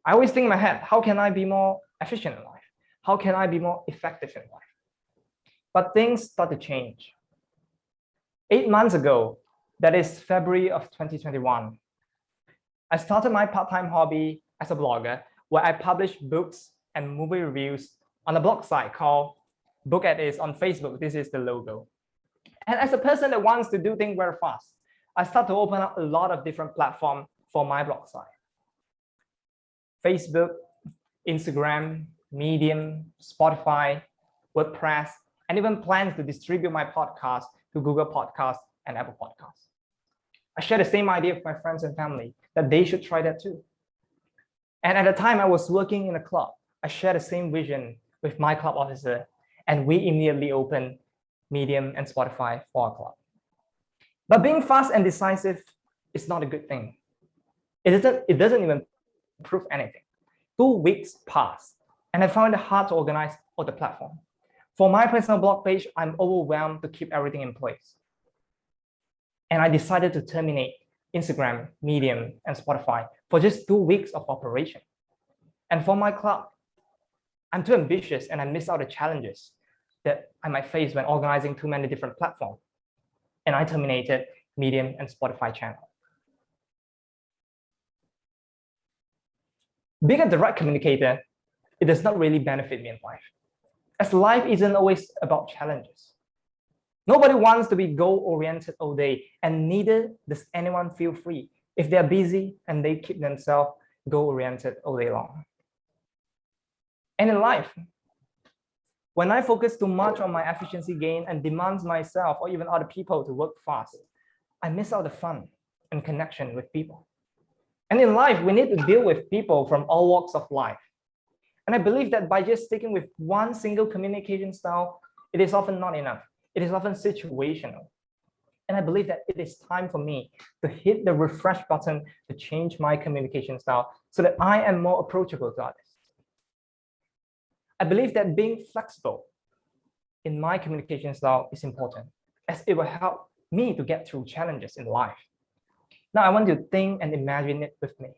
I always think in my head, how can I be more efficient in life? How can I be more effective in life? But things start to change. 8 months ago, that is February of 2021, I started my part-time hobby as a blogger where I publish books and movie reviews on a blog site called Book at Is on Facebook. This is the logo. And as a person that wants to do things very fast, I start to open up a lot of different platforms for my blog site. Facebook, Instagram, Medium, Spotify, WordPress, and even plans to distribute my podcast to Google Podcasts and Apple Podcasts. I share the same idea with my friends and family that they should try that too. And at the time I was working in a club, I shared the same vision with my club officer, and we immediately opened Medium and Spotify for our club. But being fast and decisive is not a good thing. It doesn't even prove anything. 2 weeks passed, and I found it hard to organize all the platform. For my personal blog page, I'm overwhelmed to keep everything in place. And I decided to terminate Instagram, Medium, and Spotify for just 2 weeks of operation. And for my club, I'm too ambitious and I miss out the challenges that I might face when organizing too many different platforms. And I terminated Medium and Spotify channel. Being a direct communicator, it does not really benefit me in life, as life isn't always about challenges. Nobody wants to be goal-oriented all day, and neither does anyone feel free if they're busy and they keep themselves goal-oriented all day long. And in life, when I focus too much on my efficiency gain and demands myself or even other people to work fast, I miss out the fun and connection with people. And in life, we need to deal with people from all walks of life. And I believe that by just sticking with one single communication style, it is often not enough. It is often situational. And I believe that it is time for me to hit the refresh button to change my communication style so that I am more approachable to others. I believe that being flexible in my communication style is important, as it will help me to get through challenges in life. Now I want you to think and imagine it with me.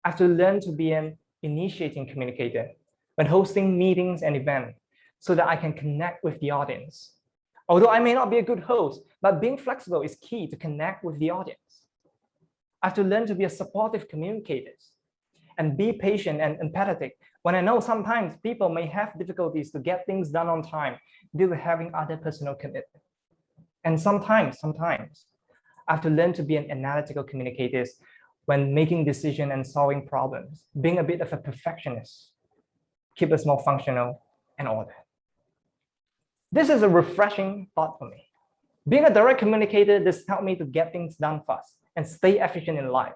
I have to learn to be an initiating communicator when hosting meetings and events so that I can connect with the audience. Although I may not be a good host, but being flexible is key to connect with the audience. I have to learn to be a supportive communicator and be patient and empathetic when I know sometimes people may have difficulties to get things done on time due to having other personal commitments. And sometimes, I have to learn to be an analytical communicator when making decisions and solving problems, being a bit of a perfectionist, keep us more functional and ordered. This is a refreshing thought for me. Being a direct communicator does help me to get things done fast and stay efficient in life.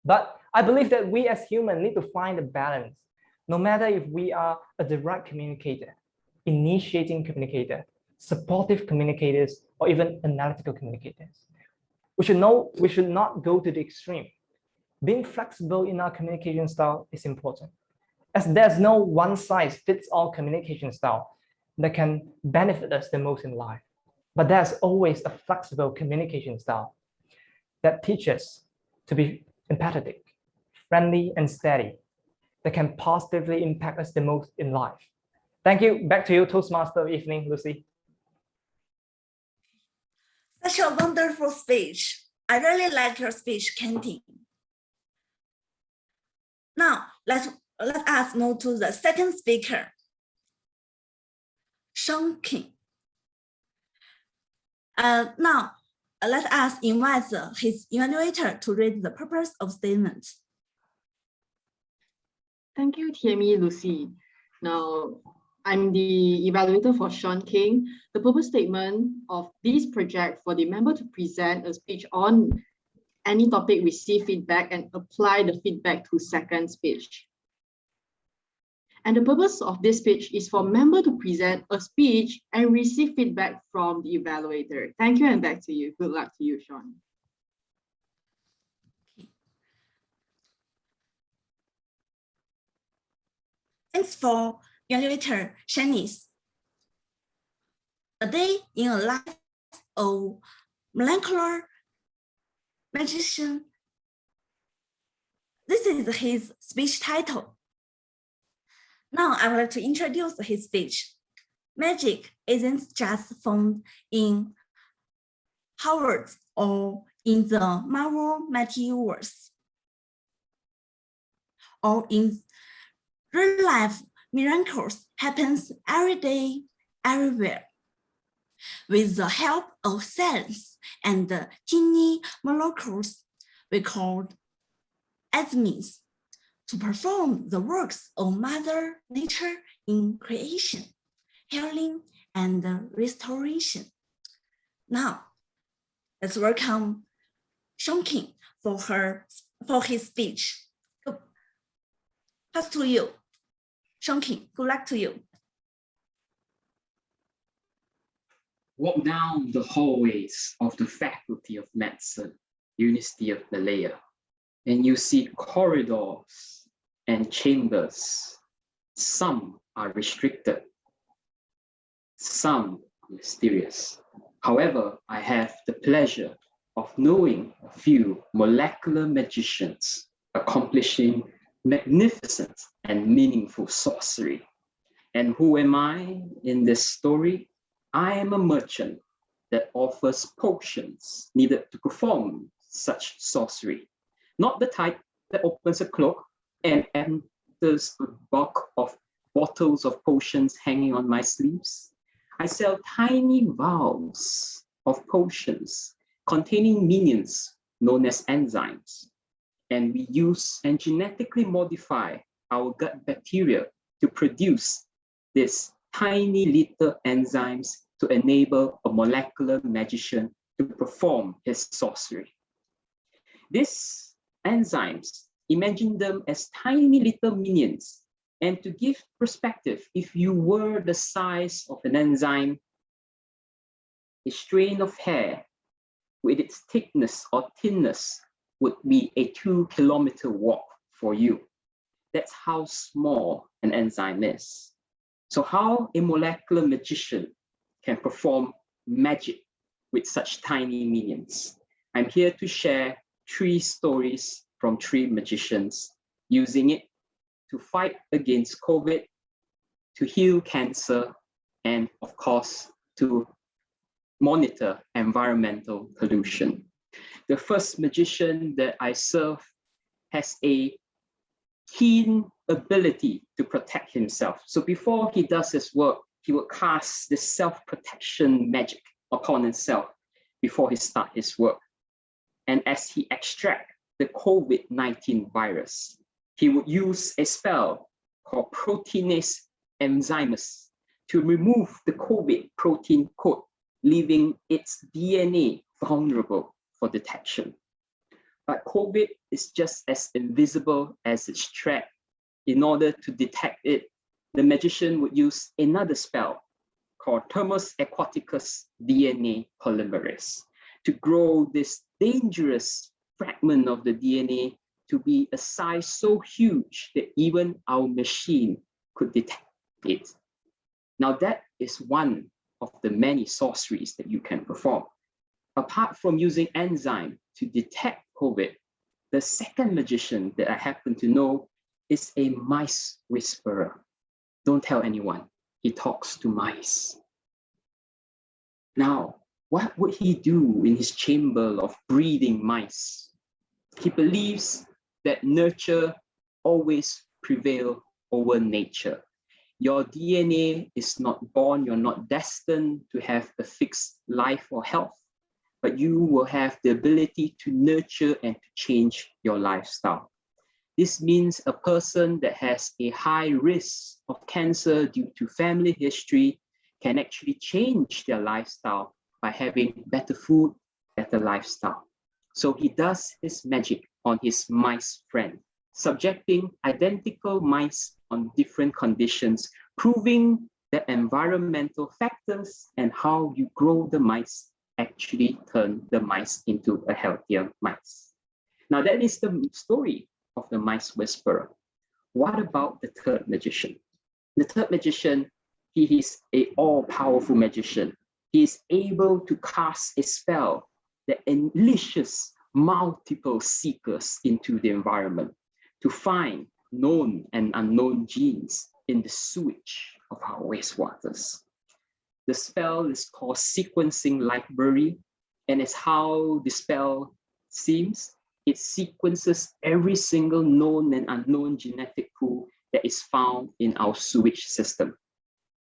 But I believe that we as humans need to find a balance, no matter if we are a direct communicator, initiating communicator, supportive communicators, or even analytical communicators. We should not go to the extreme. Being flexible in our communication style is important, as there's no one-size-fits-all communication style that can benefit us the most in life. But there's always a flexible communication style that teaches to be empathetic, friendly, and steady, that can positively impact us the most in life. Thank you. Back to you, Toastmaster evening, Lucy. Such a wonderful speech. I really like your speech, Kenty. Now, let us move to the second speaker, 𝐿𝐸𝐞𝐿. Now, let us invite his evaluator to read the purpose of statement. Thank you, TME Lucy. Now, I'm the evaluator for 𝐿𝐸𝐞𝐿. The purpose statement of this project for the member to present a speech on any topic, receive feedback, and apply the feedback to second speech. And the purpose of this speech is for member to present a speech and receive feedback from the evaluator. Thank you, and back to you. Good luck to you, Sean. Thanks for evaluator Shanice. A day in a life of molecular magician. This is his speech title. Now I would like to introduce his speech. Magic isn't just found in Hogwarts or in the Marvel multiverse, or in real life. Miracles happens every day, everywhere. With the help of science and tiny molecules we call atoms, to perform the works of Mother Nature in creation, healing, and restoration. Now, let's welcome 𝐿𝐸𝐞𝐿 for his speech. Pass to you. 𝐿𝐸𝐞𝐿, good luck to you. Walk down the hallways of the Faculty of Medicine, University of Malaya, and you see corridors and chambers. Some are restricted, some are mysterious. However, I have the pleasure of knowing a few molecular magicians accomplishing magnificent and meaningful sorcery. And who am I in this story? I am a merchant that offers potions needed to perform such sorcery. Not the type that opens a cloak and enters a bulk of bottles of potions hanging on my sleeves. I sell tiny vials of potions containing minions known as enzymes. And we use and genetically modify our gut bacteria to produce these tiny little enzymes to enable a molecular magician to perform his sorcery. These enzymes, imagine them as tiny little minions. And to give perspective, if you were the size of an enzyme, a strand of hair with its thickness or thinness would be a 2-kilometer walk for you. That's how small an enzyme is. So how a molecular magician can perform magic with such tiny minions? I'm here to share 3 stories from 3 magicians using it to fight against COVID, to heal cancer, and of course, to monitor environmental pollution. The first magician that I serve has a keen ability to protect himself. So before he does his work, he will cast this self-protection magic upon himself before he starts his work. And as he extracts the COVID-19 virus, he would use a spell called proteinase enzymes to remove the COVID protein code, leaving its DNA vulnerable for detection. But COVID is just as invisible as its threat. In order to detect it, the magician would use another spell called thermus aquaticus DNA polymerase to grow this dangerous fragment of the DNA to be a size so huge that even our machine could detect it. Now that is one of the many sorceries that you can perform. Apart from using enzyme to detect COVID, the second magician that I happen to know is a mice whisperer. Don't tell anyone, he talks to mice. Now, what would he do in his chamber of breeding mice? He believes that nurture always prevails over nature. Your DNA is not born, you're not destined to have a fixed life or health, but you will have the ability to nurture and to change your lifestyle. This means a person that has a high risk of cancer due to family history can actually change their lifestyle by having better food, better lifestyle. So he does his magic on his mice friend, subjecting identical mice on different conditions, proving that environmental factors and how you grow the mice actually turn the mice into a healthier mice. Now that is the story of the mice whisperer. What about the third magician? The third magician, he is an all-powerful magician. He is able to cast a spell that unleashes multiple seekers into the environment to find known and unknown genes in the sewage of our wastewaters. The spell is called sequencing library, and it's how the spell seems. It sequences every single known and unknown genetic pool that is found in our sewage system.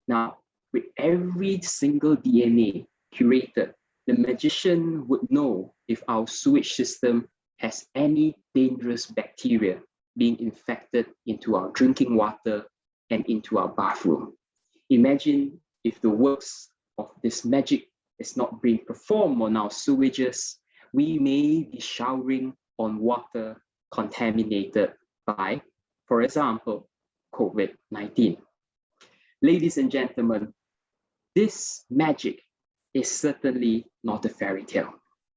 Now, with every single DNA curated, the magician would know if our sewage system has any dangerous bacteria being infected into our drinking water and into our bathroom. Imagine if the works of this magic is not being performed on our sewages, we may be showering on water contaminated by, for example, COVID-19. Ladies and gentlemen, this magic is certainly not a fairy tale.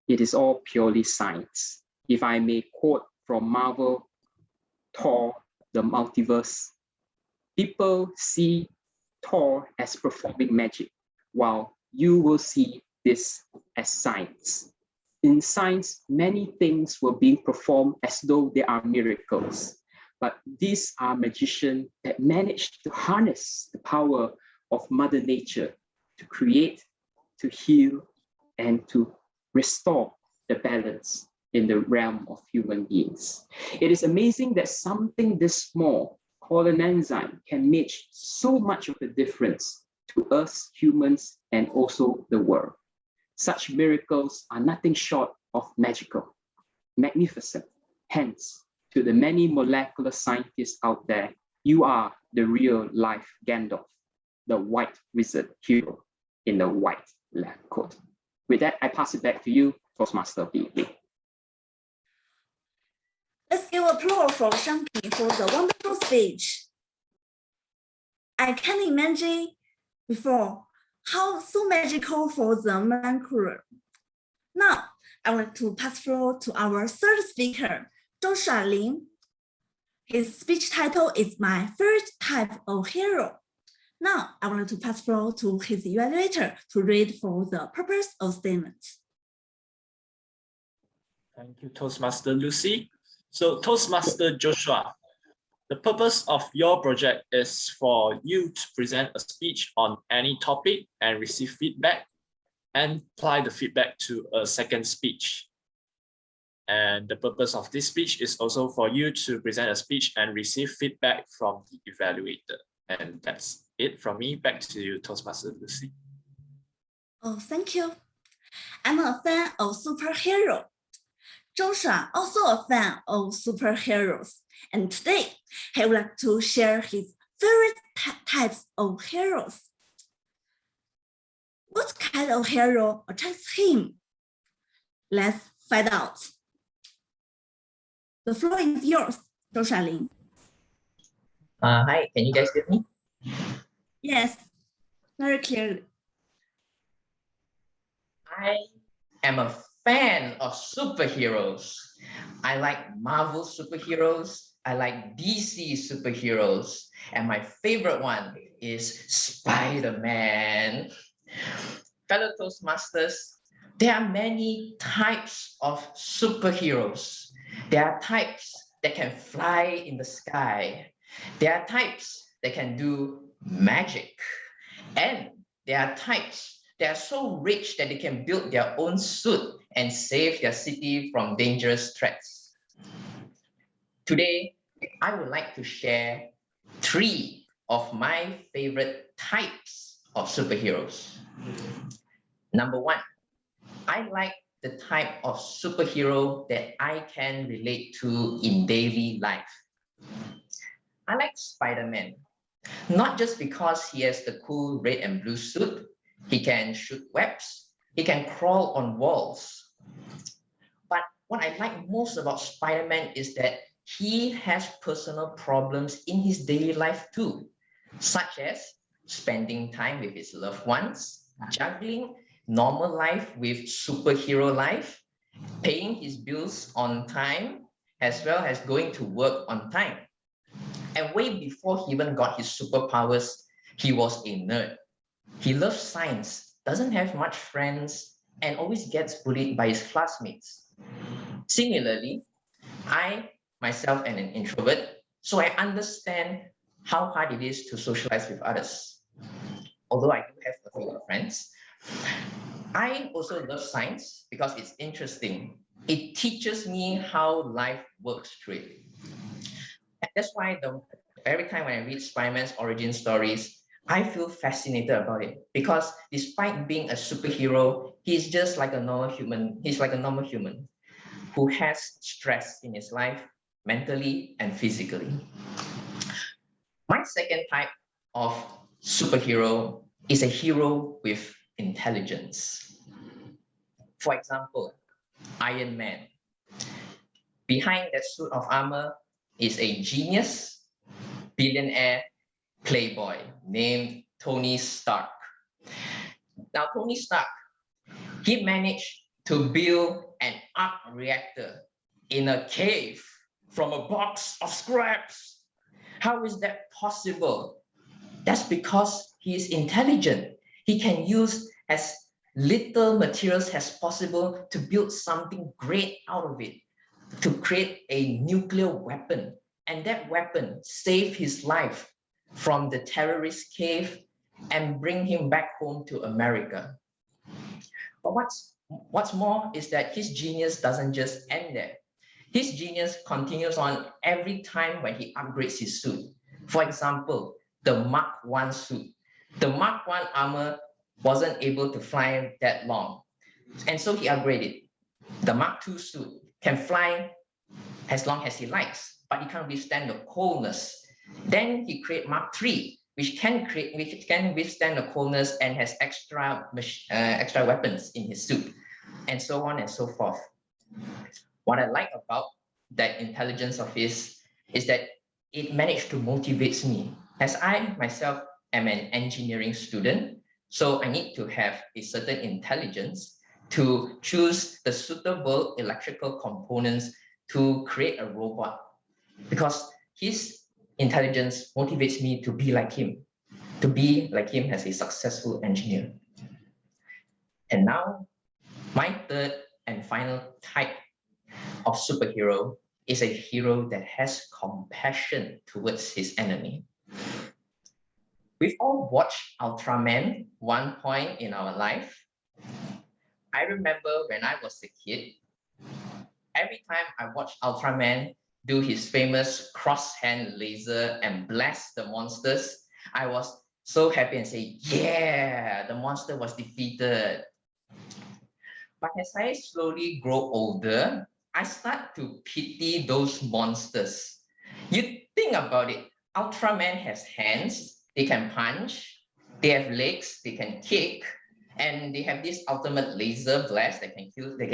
It is all purely science. If I may quote from Marvel, Thor, the multiverse, people see Thor as performing magic, while you will see this as science. In science, many things were being performed as though they are miracles, but these are magicians that managed to harness the power of Mother Nature to create, to heal, and to restore the balance in the realm of human beings. It is amazing that something this small, called an enzyme, can make so much of a difference to us humans and also the world. Such miracles are nothing short of magical, magnificent. Hence, to the many molecular scientists out there, you are the real life Gandalf, the white wizard hero in the white lab coat. With that, I pass it back to you, Toastmaster B. Let's give applause for Shanking for the wonderful speech. I can't imagine before how so magical for the molecular. Now, I want to pass floor to our third speaker, Joshua Lin. His speech title is My First Type of Hero. Now, I want to pass floor to his evaluator to read for the purpose of statement. Thank you, Toastmaster Lucy. So, Toastmaster Joshua, the purpose of your project is for you to present a speech on any topic and receive feedback and apply the feedback to a second speech. And the purpose of this speech is also for you to present a speech and receive feedback from the evaluator. And that's it from me. Back to you, Toastmaster Lucy. Oh, thank you. I'm a fan of superhero. Joshua also a fan of superheroes. And today, he would like to share his favorite types of heroes. What kind of hero attracts him? Let's find out. The floor is yours, Joshua Lin. Hi, can you guys hear me? Yes, very clearly. I am a fan of superheroes. I like Marvel superheroes. I like DC superheroes. And my favorite one is Spider-Man. Fellow Toastmasters, there are many types of superheroes. There are types that can fly in the sky. There are types that can do magic. And there are types that are so rich that they can build their own suit and save their city from dangerous threats. Today, I would like to share 3 of my favorite types of superheroes. Number 1, I like the type of superhero that I can relate to in daily life. I like Spider-Man, not just because he has the cool red and blue suit. He can shoot webs, he can crawl on walls. But what I like most about Spider-Man is that he has personal problems in his daily life too, such as spending time with his loved ones, juggling normal life with superhero life, paying his bills on time, as well as going to work on time. And way before he even got his superpowers, he was a nerd. He loves science, doesn't have much friends, and always gets bullied by his classmates. Similarly, I myself am an introvert, so I understand how hard it is to socialize with others. Although I do have a few friends, I also love science because it's interesting. It teaches me how life works through it. And that's why every time when I read Spider-Man's origin stories, I feel fascinated about it because despite being a superhero, he's just like a normal human. He's like a normal human who has stress in his life, mentally and physically. My second type of superhero is a hero with intelligence. For example, Iron Man. Behind that suit of armor is a genius, billionaire, playboy named Tony Stark. Now, Tony Stark, he managed to build an arc reactor in a cave from a box of scraps. How is that possible? That's because he is intelligent. He can use as little materials as possible to build something great out of it, to create a nuclear weapon. And that weapon saved his life from the terrorist cave and bring him back home to America. But what's more is that his genius doesn't just end there. His genius continues on every time when he upgrades his suit. For example, the Mark I suit. The Mark 1 armor wasn't able to fly that long. And so he upgraded. The Mark 2 suit can fly as long as he likes, but he can't withstand the coldness. Then he created Mark 3, which can withstand the coldness and has extra weapons in his suit, and so on and so forth. What I like about that intelligence of his is that it managed to motivate me, as I myself am an engineering student. So I need to have a certain intelligence to choose the suitable electrical components to create a robot, because his intelligence motivates me to be like him as a successful engineer. And now, my third and final type of superhero is a hero that has compassion towards his enemy. We've all watched Ultraman one point in our life. I remember when I was a kid, every time I watched Ultraman do his famous cross-hand laser and blast the monsters, I was so happy and say, yeah, the monster was defeated. But as I slowly grow older, I start to pity those monsters. You think about it, Ultraman has hands, they can punch, they have legs, they can kick, and they have this ultimate laser blast that can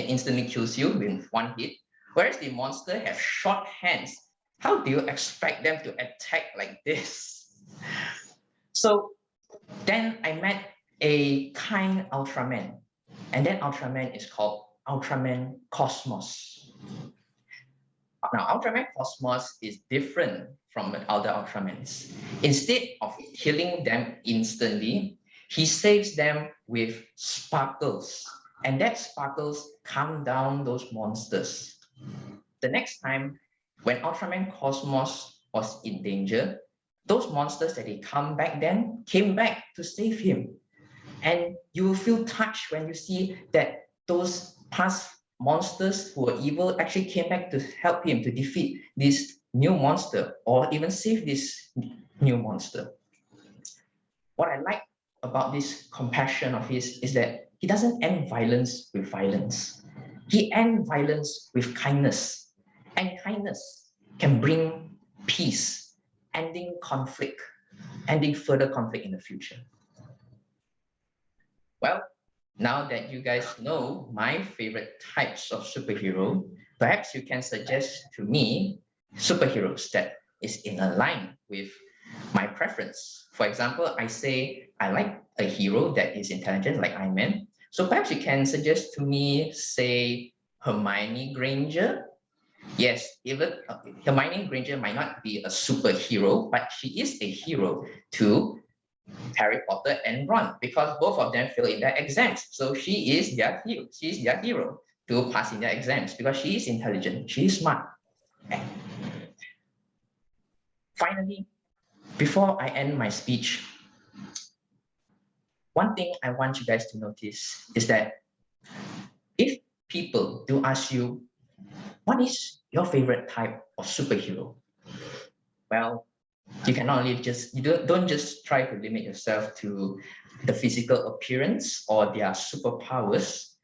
instantly kill you with one hit. Whereas the monster have short hands. How do you expect them to attack like this? So then I met a kind Ultraman, and that Ultraman is called Ultraman Cosmos. Now, Ultraman Cosmos is different from the other Ultramans. Instead of killing them instantly, he saves them with sparkles, and that sparkles calm down those monsters. The next time when Ultraman Cosmos was in danger, those monsters that he came back to save him. And you will feel touched when you see that those past monsters who were evil actually came back to help him to defeat this new monster or even save this new monster. What I like about this compassion of his is that he doesn't end violence with violence. He ends violence with kindness. And kindness can bring peace, ending conflict, ending further conflict in the future. Well, now that you guys know my favorite types of superhero, perhaps you can suggest to me superheroes that is in line with my preference. For example, I say I like a hero that is intelligent like Iron Man. So perhaps you can suggest to me, say, Hermione Granger. Yes, even Hermione Granger might not be a superhero, but she is a hero to Harry Potter and Ron, because both of them fail in their exams. So she is their hero. She is their hero to pass in their exams because she is intelligent, she is smart. Okay. Finally, before I end my speech, one thing I want you guys to notice is that if people do ask you, what is your favorite type of superhero? Well, you cannot only don't just try to limit yourself to the physical appearance or their superpowers,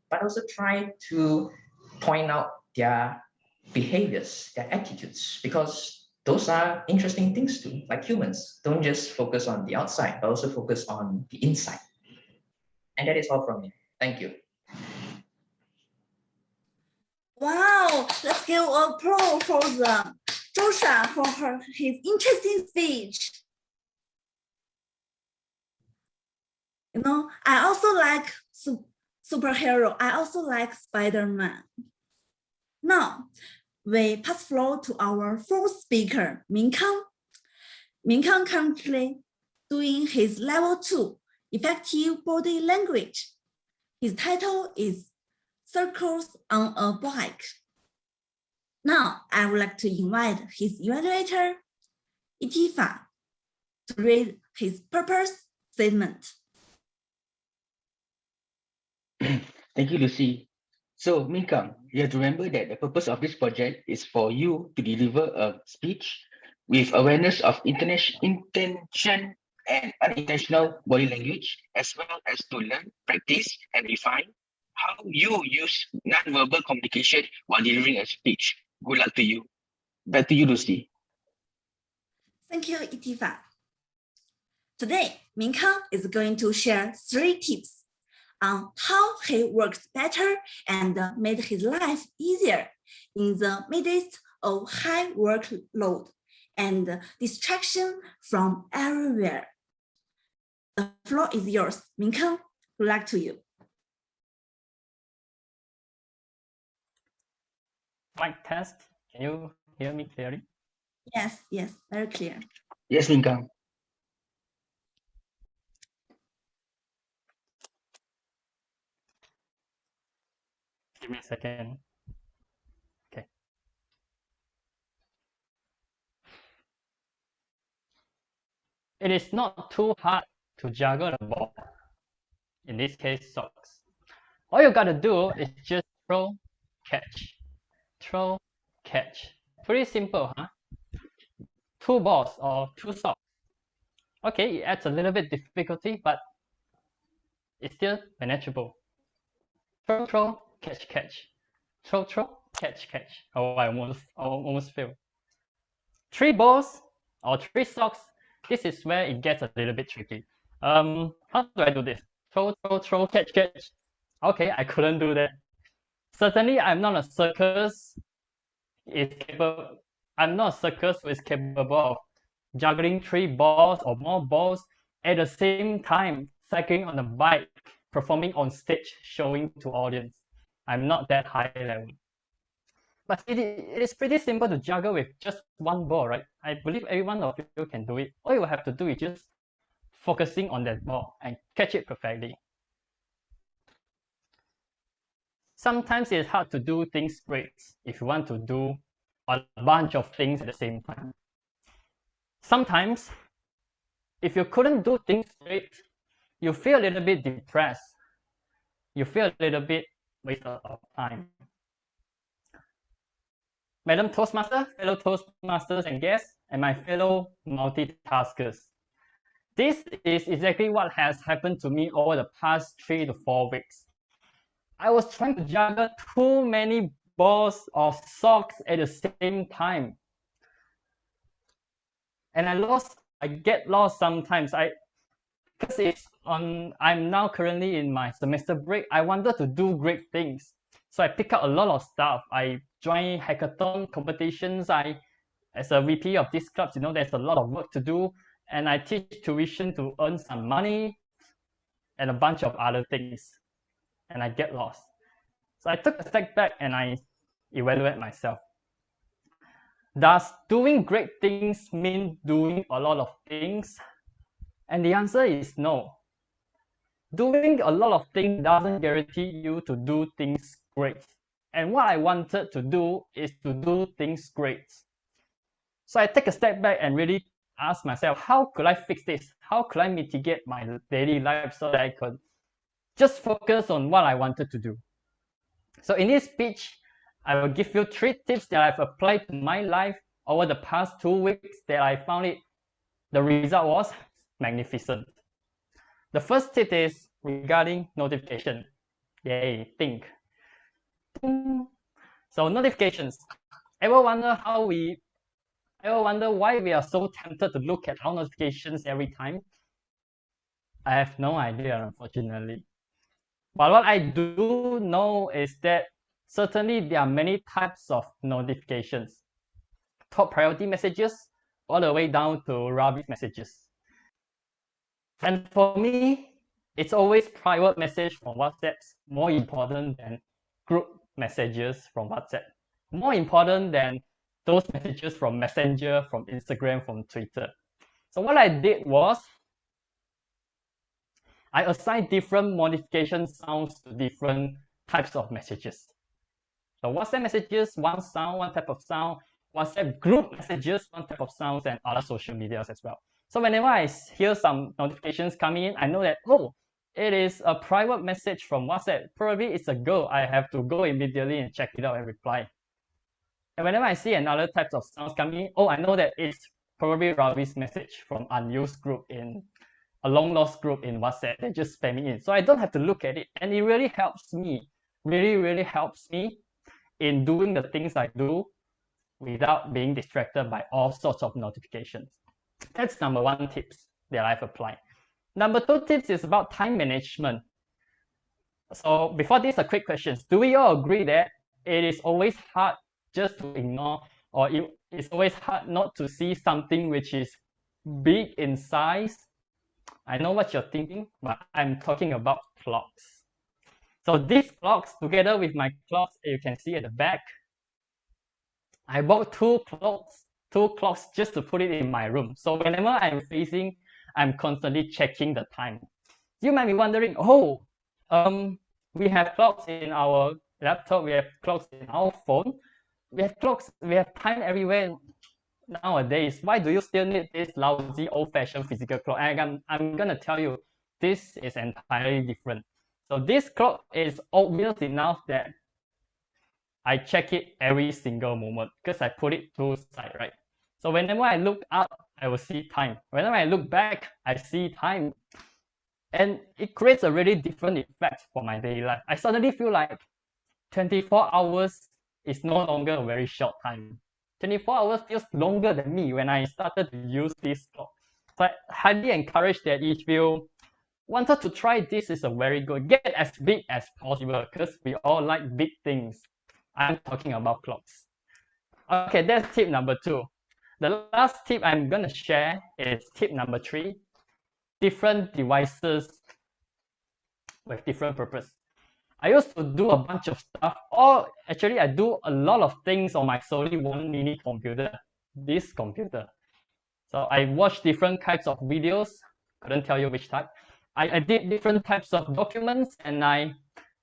but also try to point out their behaviors, their attitudes, because those are interesting things too. Like humans, don't just focus on the outside, but also focus on the inside. And that is all from me. Thank you. Wow, let's give a applause for Joshua for his interesting speech. You know, I also like superhero. I also like Spider-Man. Now, we pass floor to our fourth speaker, 𝐸𝐸𝐿. 𝐸𝐸𝐿 currently doing his level 2 effective body language. His title is Circles on a Bike. Now, I would like to invite his evaluator, Itifa, to read his purpose statement. Thank you, Lucy. So, 𝐸𝐸𝐿, you have to remember that the purpose of this project is for you to deliver a speech with awareness of intention and unintentional body language, as well as to learn, practice, and refine how you use non-verbal communication while delivering a speech. Good luck to you. Back to you, Lucy. Thank you, Itiva. Today, 𝐸𝐸 is going to share 3 tips on how he worked better and made his life easier in the midst of high workload and distraction from everywhere. The floor is yours, 𝐸𝐸. Good luck to you. Mic test. Can you hear me clearly? Yes, yes, very clear. Yes, 𝐸𝐸. Give me a second. Okay. It is not too hard to juggle the ball. In this case, socks. All you gotta do is just throw, catch. Throw, catch. Pretty simple, huh? 2 balls or 2 socks. Okay, it adds a little bit difficulty, but it's still manageable. Throw, throw, catch, catch. Throw, throw, catch, catch. Oh, I almost failed. 3 balls or 3 socks. This is where it gets a little bit tricky. How do I do this? Throw, throw, throw, catch, catch. Okay, I couldn't do that. Certainly, I'm not a circus who is capable of juggling 3 balls or more balls at the same time, cycling on a bike, performing on stage, showing to audience. I'm not that high level. But it is pretty simple to juggle with just 1 ball, right? I believe every one of you can do it. All you have to do is just focusing on that ball and catch it perfectly. Sometimes it's hard to do things great if you want to do a bunch of things at the same time. Sometimes, if you couldn't do things great, you feel a little bit depressed. You feel a little bit wasted of time. Madam Toastmaster, fellow Toastmasters and guests, and my fellow multitaskers. This is exactly what has happened to me over the past 3 to 4 weeks. I was trying to juggle too many balls of socks at the same time. And I get lost sometimes. Because I'm now currently in my semester break, I wanted to do great things. So I pick up a lot of stuff. I join hackathon competitions. As a VP of these clubs, there's a lot of work to do. And I teach tuition to earn some money and a bunch of other things. And I get lost. So I took a step back and I evaluate myself. Does doing great things mean doing a lot of things? And the answer is no. Doing a lot of things doesn't guarantee you to do things great. And what I wanted to do is to do things great. So I take a step back and really ask myself, how could I fix this? How could I mitigate my daily life so that I could just focus on what I wanted to do? So in this speech, I will give you 3 tips that I've applied to my life over the past 2 weeks that I found the result was magnificent. The first tip is regarding notification. Yay, think. So notifications. Ever wonder why we are so tempted to look at our notifications every time? I have no idea, unfortunately. But what I do know is that certainly there are many types of notifications. Top priority messages, all the way down to rubbish messages. And for me, it's always private message from WhatsApp more important than group messages from WhatsApp. More important than those messages from Messenger, from Instagram, from Twitter. So what I did was, I assigned different notification sounds to different types of messages. So WhatsApp messages, one sound, one type of sound. WhatsApp group messages, one type of sounds, and other social medias as well. So whenever I hear some notifications coming in, I know that, oh, it is a private message from WhatsApp. Probably it's a girl. I have to go immediately and check it out and reply. And whenever I see another type of sounds coming in, oh, I know that it's probably Ravi's message from unused group in a long lost group in WhatsApp. They're just spamming in. So I don't have to look at it. And it really helps me, really helps me in doing the things I do without being distracted by all sorts of notifications. That's number one tips that I've applied. Number two tips is about time management. So before this, a quick question. Do we all agree that it is always hard just to ignore, or it's always hard not to see something which is big in size? I know what you're thinking, but I'm talking about clocks. So these clocks, together with my clocks, you can see at the back, I bought two clocks just to put it in my room. So whenever I'm facing, I'm constantly checking the time. You might be wondering, oh, we have clocks in our laptop, we have clocks in our phone, we have clocks, we have time everywhere nowadays. Why do you still need this lousy old-fashioned physical clock? And I'm gonna tell you, this is entirely different. So this clock is obvious enough that I check it every single moment because I put it to side, right? So whenever I look up, I will see time. Whenever I look back, I see time. And it creates a really different effect for my daily life. I suddenly feel like 24 hours is no longer a very short time. 24 hours feels longer than me when I started to use this clock. So I highly encourage that if you wanted to try this, is a very good. Get as big as possible because we all like big things. I'm talking about clocks. Okay, that's tip number two. The last tip I'm going to share is tip number three. Different devices with different purpose. I used to do a bunch of stuff, or actually I do a lot of things on my solely one mini computer, this computer. So I watch different types of videos, couldn't tell you which type. I did different types of documents and I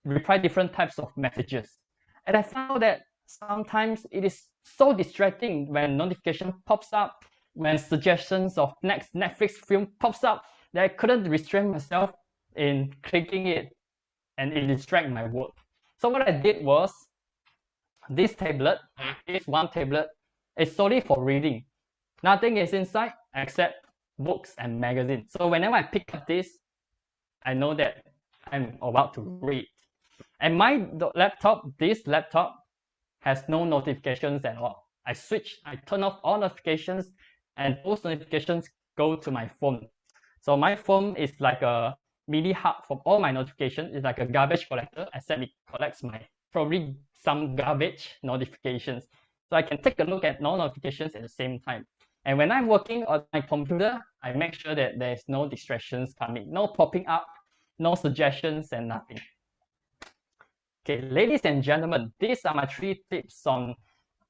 reply different types of messages. And I found that sometimes it is so distracting when notification pops up, when suggestions of next Netflix film pops up, that I couldn't restrain myself in clicking it and it distracted my work. So what I did was, this tablet, this one tablet, is solely for reading. Nothing is inside except books and magazines. So whenever I pick up this, I know that I'm about to read. And my laptop, this laptop, has no notifications at all. I turn off all notifications, and those notifications go to my phone. So my phone is like a mini hub for all my notifications. It's like a garbage collector, except it collects my probably some garbage notifications. So I can take a look at no notifications at the same time. And when I'm working on my computer, I make sure that there's no distractions coming, no popping up, no suggestions, and nothing. Okay, ladies and gentlemen, these are my 3 tips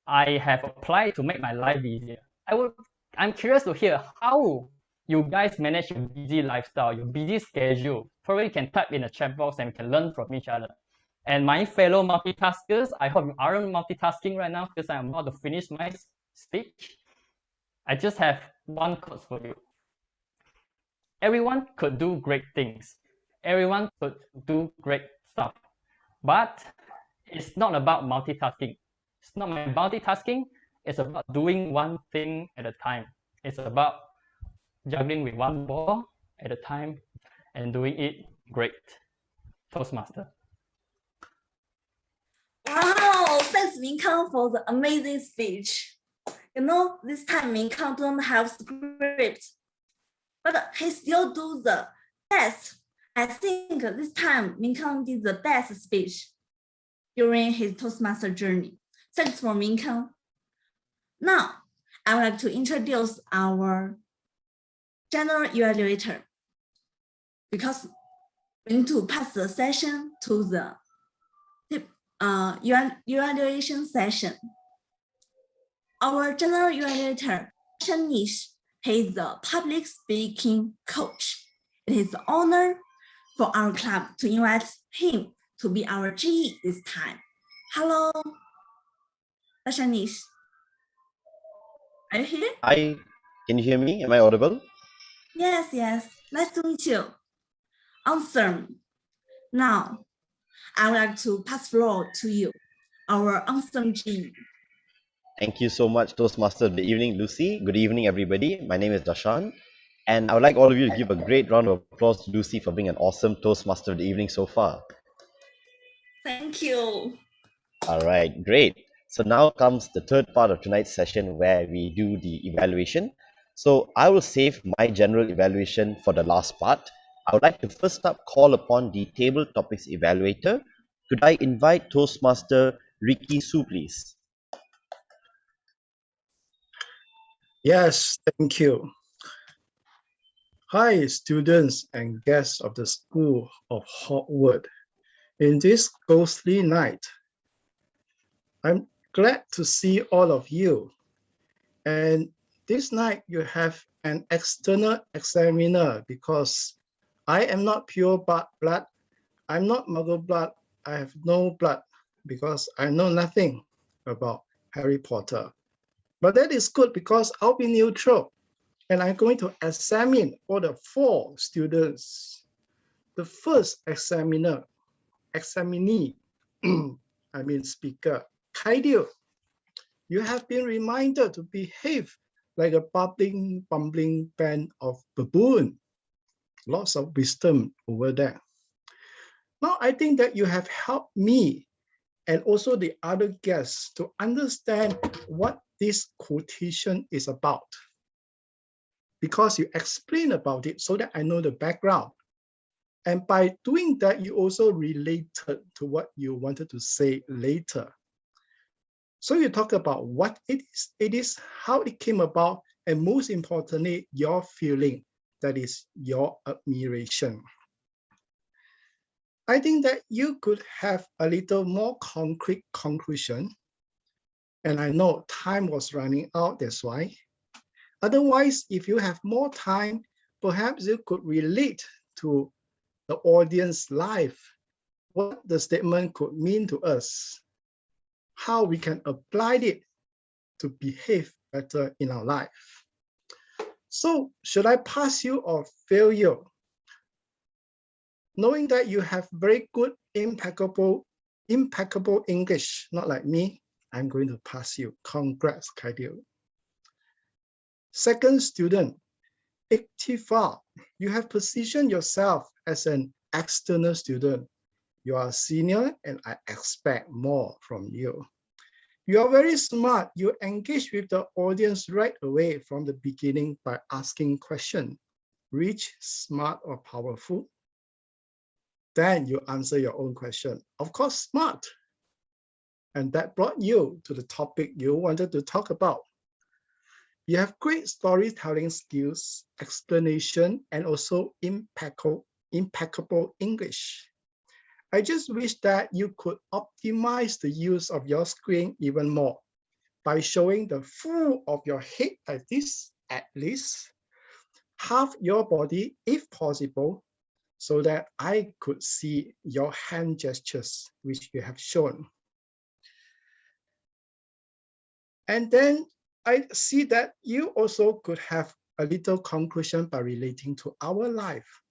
I have applied to make my life easier. I'm curious to hear how you guys manage your busy lifestyle, your busy schedule. Probably you can type in the chat box and we can learn from each other. And my fellow multitaskers, I hope you aren't multitasking right now because I'm about to finish my speech. I just have one quote for you. Everyone could do great things. Everyone could do great stuff. But it's not about multitasking. It's not multitasking. It's about doing one thing at a time. It's about juggling with one ball at a time and doing it great. Toastmaster. Wow, thanks 𝐸𝐞 for the amazing speech. You know, this time 𝐸𝐞 don't have script, but he still do the best. I think this time 𝐸𝐞 did the best speech during his Toastmaster journey. Thanks for 𝐸𝐞. Now, I would like to introduce our general evaluator because we need to pass the session to the evaluation session. Our general evaluator, Shanish, he is the public speaking coach. It is an honor for our club to invite him to be our GE this time. Hello, Shanish. Are you here? Hi, can you hear me? Am I audible? Yes, yes. Nice to meet you. Awesome. Now, I would like to pass floor to you, our awesome GE. Thank you so much, Toastmaster of the evening, Lucy. Good evening, everybody. My name is Dashan, and I would like all of you to give a great round of applause to Lucy for being an awesome Toastmaster of the evening so far. Thank you. All right, great. So now comes the third part of tonight's session where we do the evaluation. So I will save my general evaluation for the last part. I would like to first up call upon the table topics evaluator. Could I invite Toastmaster Ricky Su, please? Yes, thank you. Hi, students and guests of the School of Hogwarts. In this ghostly night, I'm glad to see all of you. And this night you have an external examiner because I am not pure blood. I'm not muggle blood. I have no blood because I know nothing about Harry Potter. But that is good because I'll be neutral and I'm going to examine all the 4 students. The first examinee, I mean speaker, 𝐶𝐤𝐿, you have been reminded to behave like a bumbling band of baboon. Lots of wisdom over there. Now, I think that you have helped me and also the other guests to understand what this quotation is about. Because you explain about it so that I know the background. And by doing that, you also related to what you wanted to say later. So you talk about what it is, how it came about, and most importantly, your feeling, that is your admiration. I think that you could have a little more concrete conclusion. And I know time was running out, that's why. Otherwise, if you have more time, perhaps you could relate to the audience life, what the statement could mean to us, how we can apply it to behave better in our life. So should I pass you or fail you? Knowing that you have very good, impeccable English, not like me, I'm going to pass you. Congrats, 𝐶𝐤𝐿. Second student, 𝐷𝐞𝐿, you have positioned yourself as an external student. You are a senior and I expect more from you. You are very smart. You engage with the audience right away from the beginning by asking questions. Rich, smart, or powerful? Then you answer your own question. Of course, smart. And that brought you to the topic you wanted to talk about. You have great storytelling skills, explanation, and also impeccable English. I just wish that you could optimize the use of your screen even more by showing the full of your head like this, at least, half your body if possible, so that I could see your hand gestures, which you have shown. And then I see that you also could have a little conclusion by relating to our life.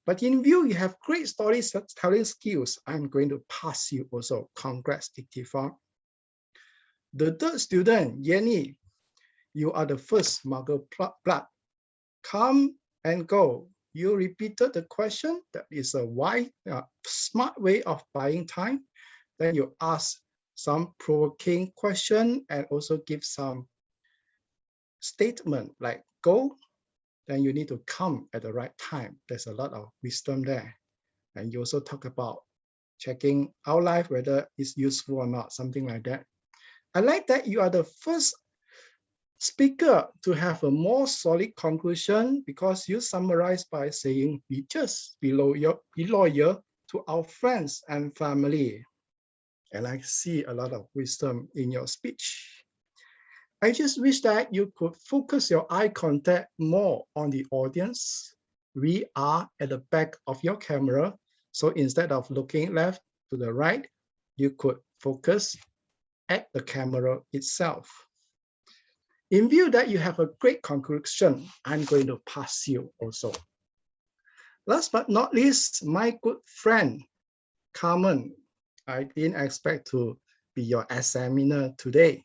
But in view you have great storytelling skills, I'm going to pass you also. Congrats, 𝐷𝐞𝐿. The third student, Yenny, you are the first muggle blood. Come and go. You repeated the question. That is a smart way of buying time. Then you ask some provoking question and also give some statement like go. Then you need to come at the right time. There's a lot of wisdom there. And you also talk about checking our life, whether it's useful or not, something like that. I like that you are the first speaker to have a more solid conclusion because you summarize by saying, we just be loyal to our friends and family. And I see a lot of wisdom in your speech. I just wish that you could focus your eye contact more on the audience. We are at the back of your camera. So instead of looking left to the right, you could focus at the camera itself. In view that you have a great conclusion, I'm going to pass you also. Last but not least, my good friend, Carmen. I didn't expect to be your examiner today.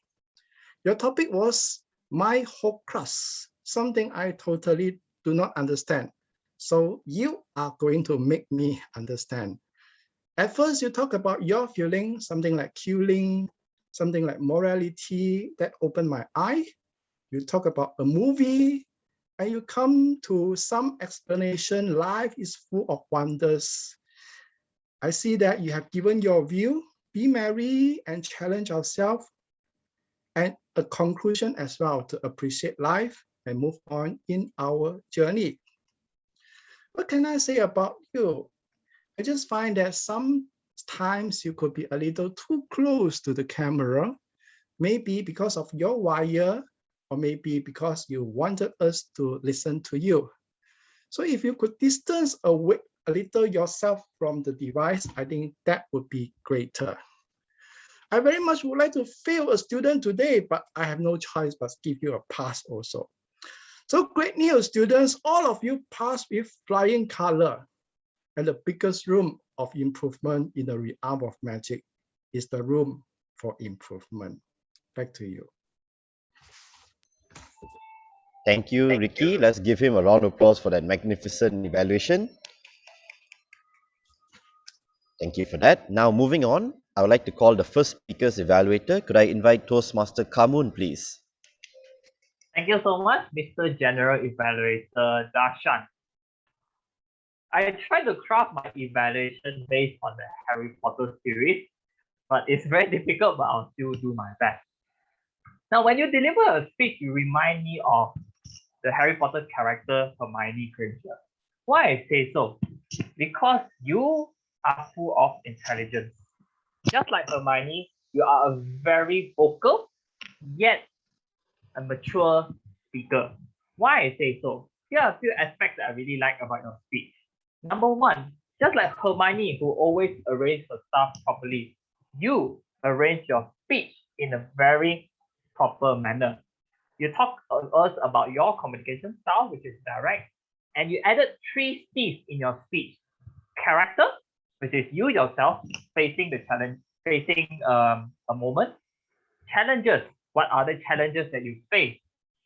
Your topic was my whole class, something I totally do not understand. So you are going to make me understand. At first, you talk about your feeling, something like killing, something like morality that opened my eye. You talk about a movie, and you come to some explanation. Life is full of wonders. I see that you have given your view, be merry and challenge ourselves, and a conclusion as well to appreciate life and move on in our journey. What can I say about you? I just find that sometimes you could be a little too close to the camera, maybe because of your wire, or maybe because you wanted us to listen to you. So if you could distance away a little yourself from the device, I think that would be greater. I very much would like to fail a student today, but I have no choice but give you a pass also. So great news, students, all of you passed with flying color. And the biggest room of improvement in the realm of magic is the room for improvement. Back to you. Thank you, Ricky. Let's give him a round of applause for that magnificent evaluation. Thank you for that. Now moving on, I would like to call the first speaker's evaluator. Could I invite Toastmaster Kamun, please? Thank you so much, Mr. General Evaluator Darshan. I tried to craft my evaluation based on the Harry Potter series, but it's very difficult, but I'll still do my best. Now, when you deliver a speech, you remind me of the Harry Potter character Hermione Granger. Why I say so? Because you are full of intelligence. Just like Hermione, you are a very vocal, yet a mature speaker. Why I say so? Here are a few aspects that I really like about your speech. Number one, just like Hermione, who always arranges her stuff properly, you arrange your speech in a very proper manner. You talk to us about your communication style, which is direct, and you added 3 C's in your speech. Character, which is you yourself facing the challenge, facing a moment. Challenges, what are the challenges that you face?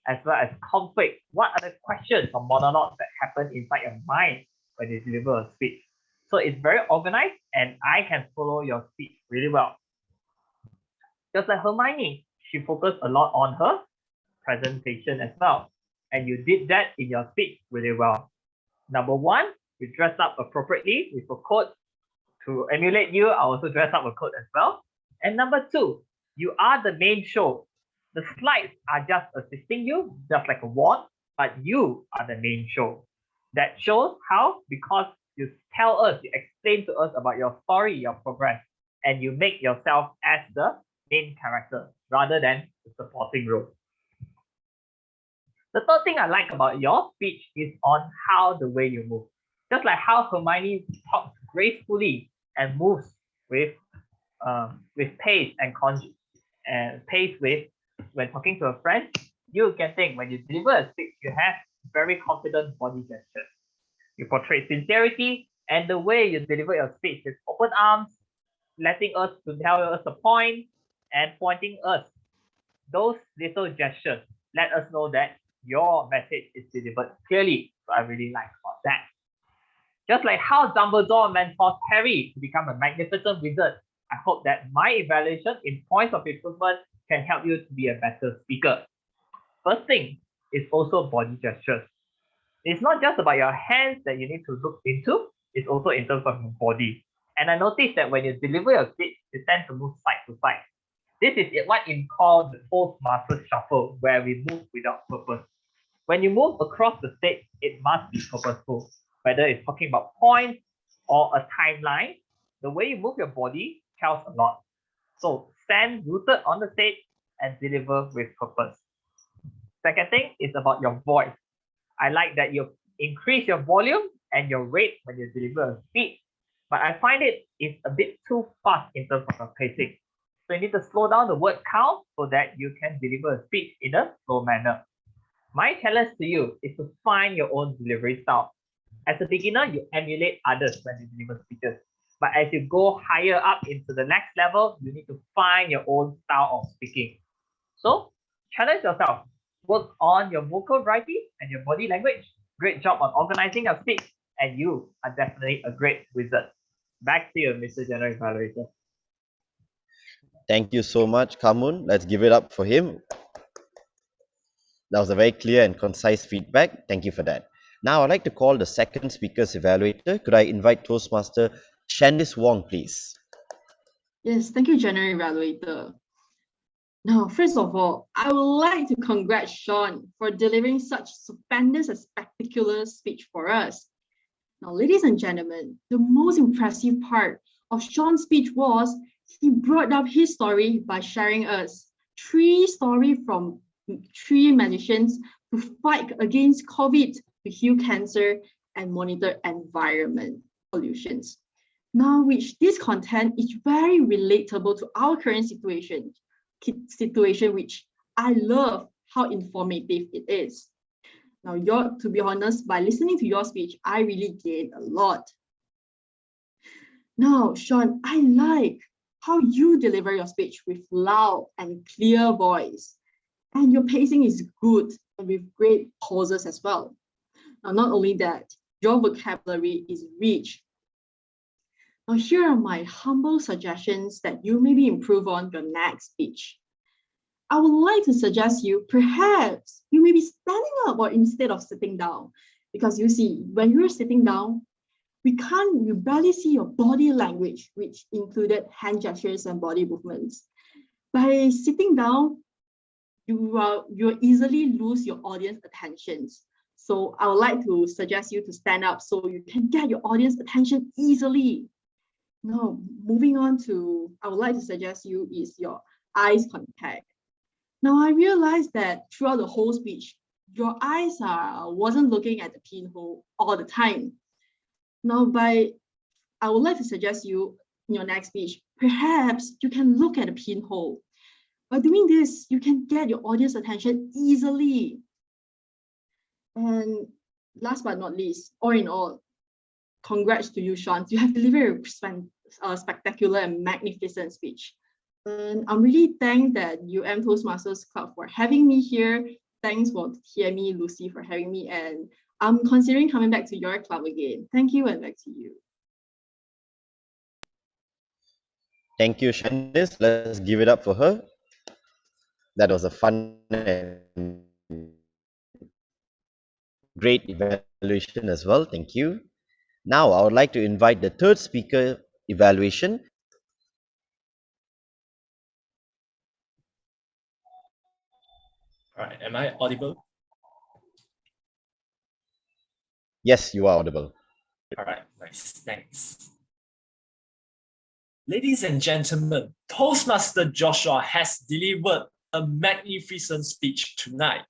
As well as conflict, what are the questions or monologues that happen inside your mind when you deliver a speech? So it's very organized and I can follow your speech really well. Just like Hermione, she focused a lot on her presentation as well. And you did that in your speech really well. Number one, you dressed up appropriately with a coat. To emulate you, I also dress up a coat as well. And number two, you are the main show. The slides are just assisting you, just like a wand, but you are the main show. That shows how, because you tell us, you explain to us about your story, your progress, and you make yourself as the main character rather than the supporting role. The third thing I like about your speech is on how the way you move. Just like how Hermione talks gracefully and moves with pace and pace with when talking to a friend, you can think when you deliver a speech, you have very confident body gestures. You portray sincerity, and the way you deliver your speech is open arms, letting us to tell us a point, and pointing us. Those little gestures let us know that your message is delivered clearly. So I really like about that. Just like how Dumbledore mentors Harry to become a magnificent wizard, I hope that my evaluation in points of improvement can help you to be a better speaker. First thing is also body gestures. It's not just about your hands that you need to look into, it's also in terms of your body. And I noticed that when you deliver your speech, you tend to move side to side. This is what is called the Toastmaster shuffle, where we move without purpose. When you move across the stage, it must be purposeful. Whether it's talking about points or a timeline, the way you move your body tells a lot. So stand rooted on the stage and deliver with purpose. Second thing is about your voice. I like that you increase your volume and your rate when you deliver a speech, but I find it is a bit too fast in terms of your pacing. So you need to slow down the word count so that you can deliver a speech in a slow manner. My challenge to you is to find your own delivery style. As a beginner, you emulate others when you deliver speeches. But as you go higher up into the next level, you need to find your own style of speaking. So challenge yourself. Work on your vocal variety and your body language. Great job on organizing your speech, and you are definitely a great wizard. Back to you, Mr. General Evaluator. Thank you so much, Kamun. Let's give it up for him. That was a very clear and concise feedback. Thank you for that. Now I'd like to call the second speaker's evaluator. Could I invite Toastmaster Shandice Wong, please? Yes, thank you, General Evaluator. Now, first of all, I would like to congratulate Sean for delivering such stupendous and spectacular speech for us. Now, ladies and gentlemen, the most impressive part of Sean's speech was he brought up his story by sharing us 3 stories from 3 magicians to fight against COVID, to heal cancer, and monitor environment pollutions. Now, which this content is very relatable to our current situation, which I love how informative it is. Now, to be honest, by listening to your speech, I really gained a lot. Now, Sean, I like how you deliver your speech with loud and clear voice. And your pacing is good and with great pauses as well. Now, not only that, your vocabulary is rich. Now, here are my humble suggestions that you maybe improve on your next speech. I would like to suggest you, perhaps you may be standing up or instead of sitting down, because you see, when you're sitting down, we barely see your body language, which included hand gestures and body movements. By sitting down, you easily lose your audience attention. So I would like to suggest you to stand up so you can get your audience attention easily. Now, moving on to, I would like to suggest you is your eyes contact. Now, I realized that throughout the whole speech, your eyes wasn't looking at the pinhole all the time. Now, I would like to suggest you in your next speech, perhaps you can look at the pinhole. By doing this, you can get your audience attention easily. And last but not least, all in all, congrats to you, Sean. You have delivered a spectacular and magnificent speech. And I'm really thankful that Toastmasters Club for having me here. Thanks for TME Lucy for having me. And I'm considering coming back to your club again. Thank you, and back to you. Thank you, Shandice. Let's give it up for her. That was a fun and great evaluation as well. Thank you. Now, I would like to invite the third speaker evaluation. All right, am I audible? Yes, you are audible. All right, nice, thanks. Ladies and gentlemen, Toastmaster Joshua has delivered a magnificent speech tonight.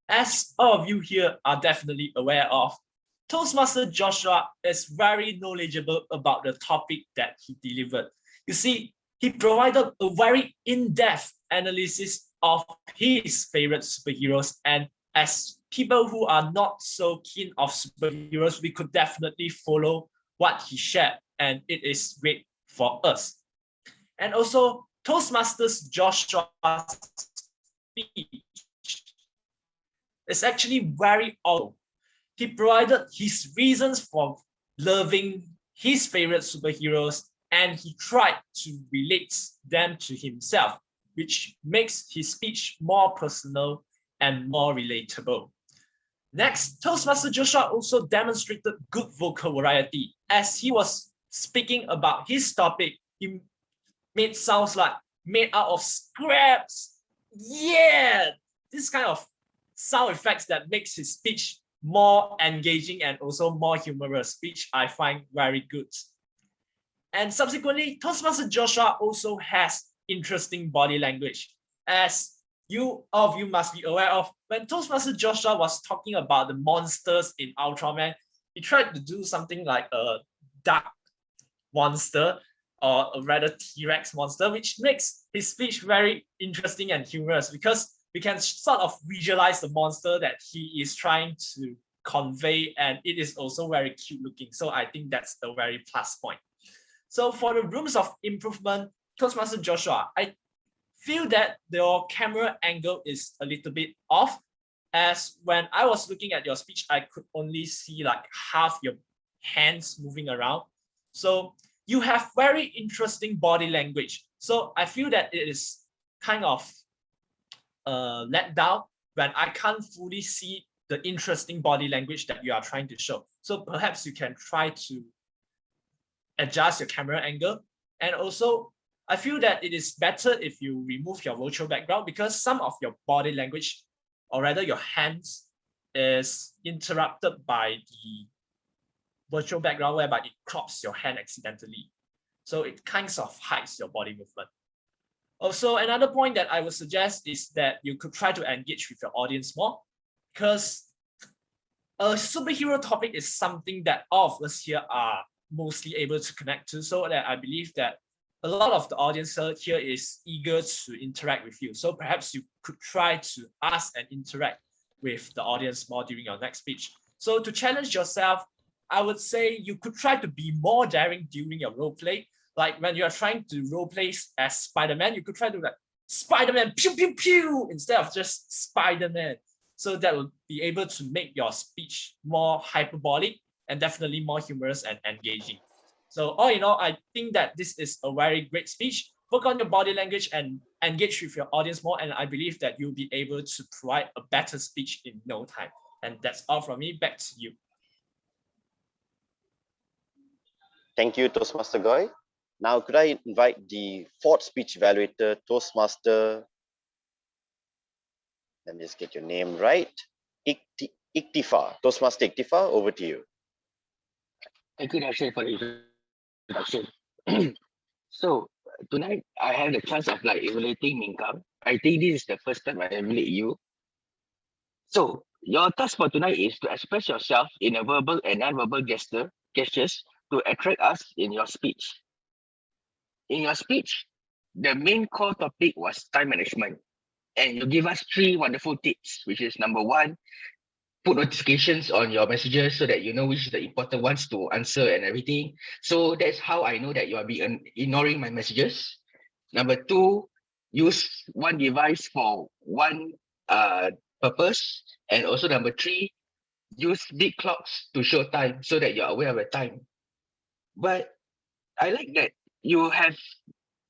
As all of you here are definitely aware of, Toastmaster Joshua is very knowledgeable about the topic that he delivered. You see, he provided a very in-depth analysis of his favorite superheroes, and as people who are not so keen of superheroes, we could definitely follow what he shared, and it is great for us. And also, Toastmasters Joshua's speech is actually very old. He provided his reasons for loving his favorite superheroes, and he tried to relate them to himself, which makes his speech more personal and more relatable. Next, Toastmaster Joshua also demonstrated good vocal variety. As he was speaking about his topic, he made sounds like made out of scraps. Yeah, this kind of sound effects that makes his speech more engaging and also more humorous, which I find very good. And subsequently, Toastmaster Joshua also has interesting body language. As all of you must be aware of, when Toastmaster Joshua was talking about the monsters in Ultraman, he tried to do something like a dark monster or a rather T-Rex monster, which makes his speech very interesting and humorous because we can sort of visualize the monster that he is trying to convey, and it is also very cute looking. So I think that's a very plus point. So for the rooms of improvement, Toastmaster Joshua, I feel that your camera angle is a little bit off, as when I was looking at your speech, I could only see like half your hands moving around. So you have very interesting body language. So I feel that it is kind of let down when I can't fully see the interesting body language that you are trying to show. So perhaps you can try to adjust your camera angle. And also, I feel that it is better if you remove your virtual background, because some of your body language, or rather your hands, is interrupted by the virtual background, whereby it crops your hand accidentally. So it kind of hides your body movement. Also, another point that I would suggest is that you could try to engage with your audience more, because a superhero topic is something that all of us here are mostly able to connect to. So that I believe that a lot of the audience here is eager to interact with you. So perhaps you could try to ask and interact with the audience more during your next speech. So to challenge yourself, I would say you could try to be more daring during your role play. Like when you are trying to role play as Spider-Man, you could try to like Spider-Man pew pew pew instead of just Spider-Man. So that will be able to make your speech more hyperbolic and definitely more humorous and engaging. So all in all, I think that this is a very great speech. Work on your body language and engage with your audience more, and I believe that you'll be able to provide a better speech in no time. And that's all from me. Back to you. Thank you, Toastmaster Goy. Now, could I invite the fourth speech evaluator, Toastmaster, let me just get your name right, 𝐸𝐸. Toastmaster 𝐸𝐸, over to you. Thank you, Darshan, for the introduction. So tonight I have the chance of like evaluating Minkam. I think this is the first time I evaluate you. So your task for tonight is to express yourself in a verbal and non-verbal gestures to attract us in your speech. In your speech, the main core topic was time management. And you give us 3 wonderful tips, which is number 1, put notifications on your messages so that you know which is the important ones to answer and everything. So that's how I know that you are ignoring my messages. Number 2, use one device for one purpose. And also number 3, use big clocks to show time so that you're aware of the time. But I like that you have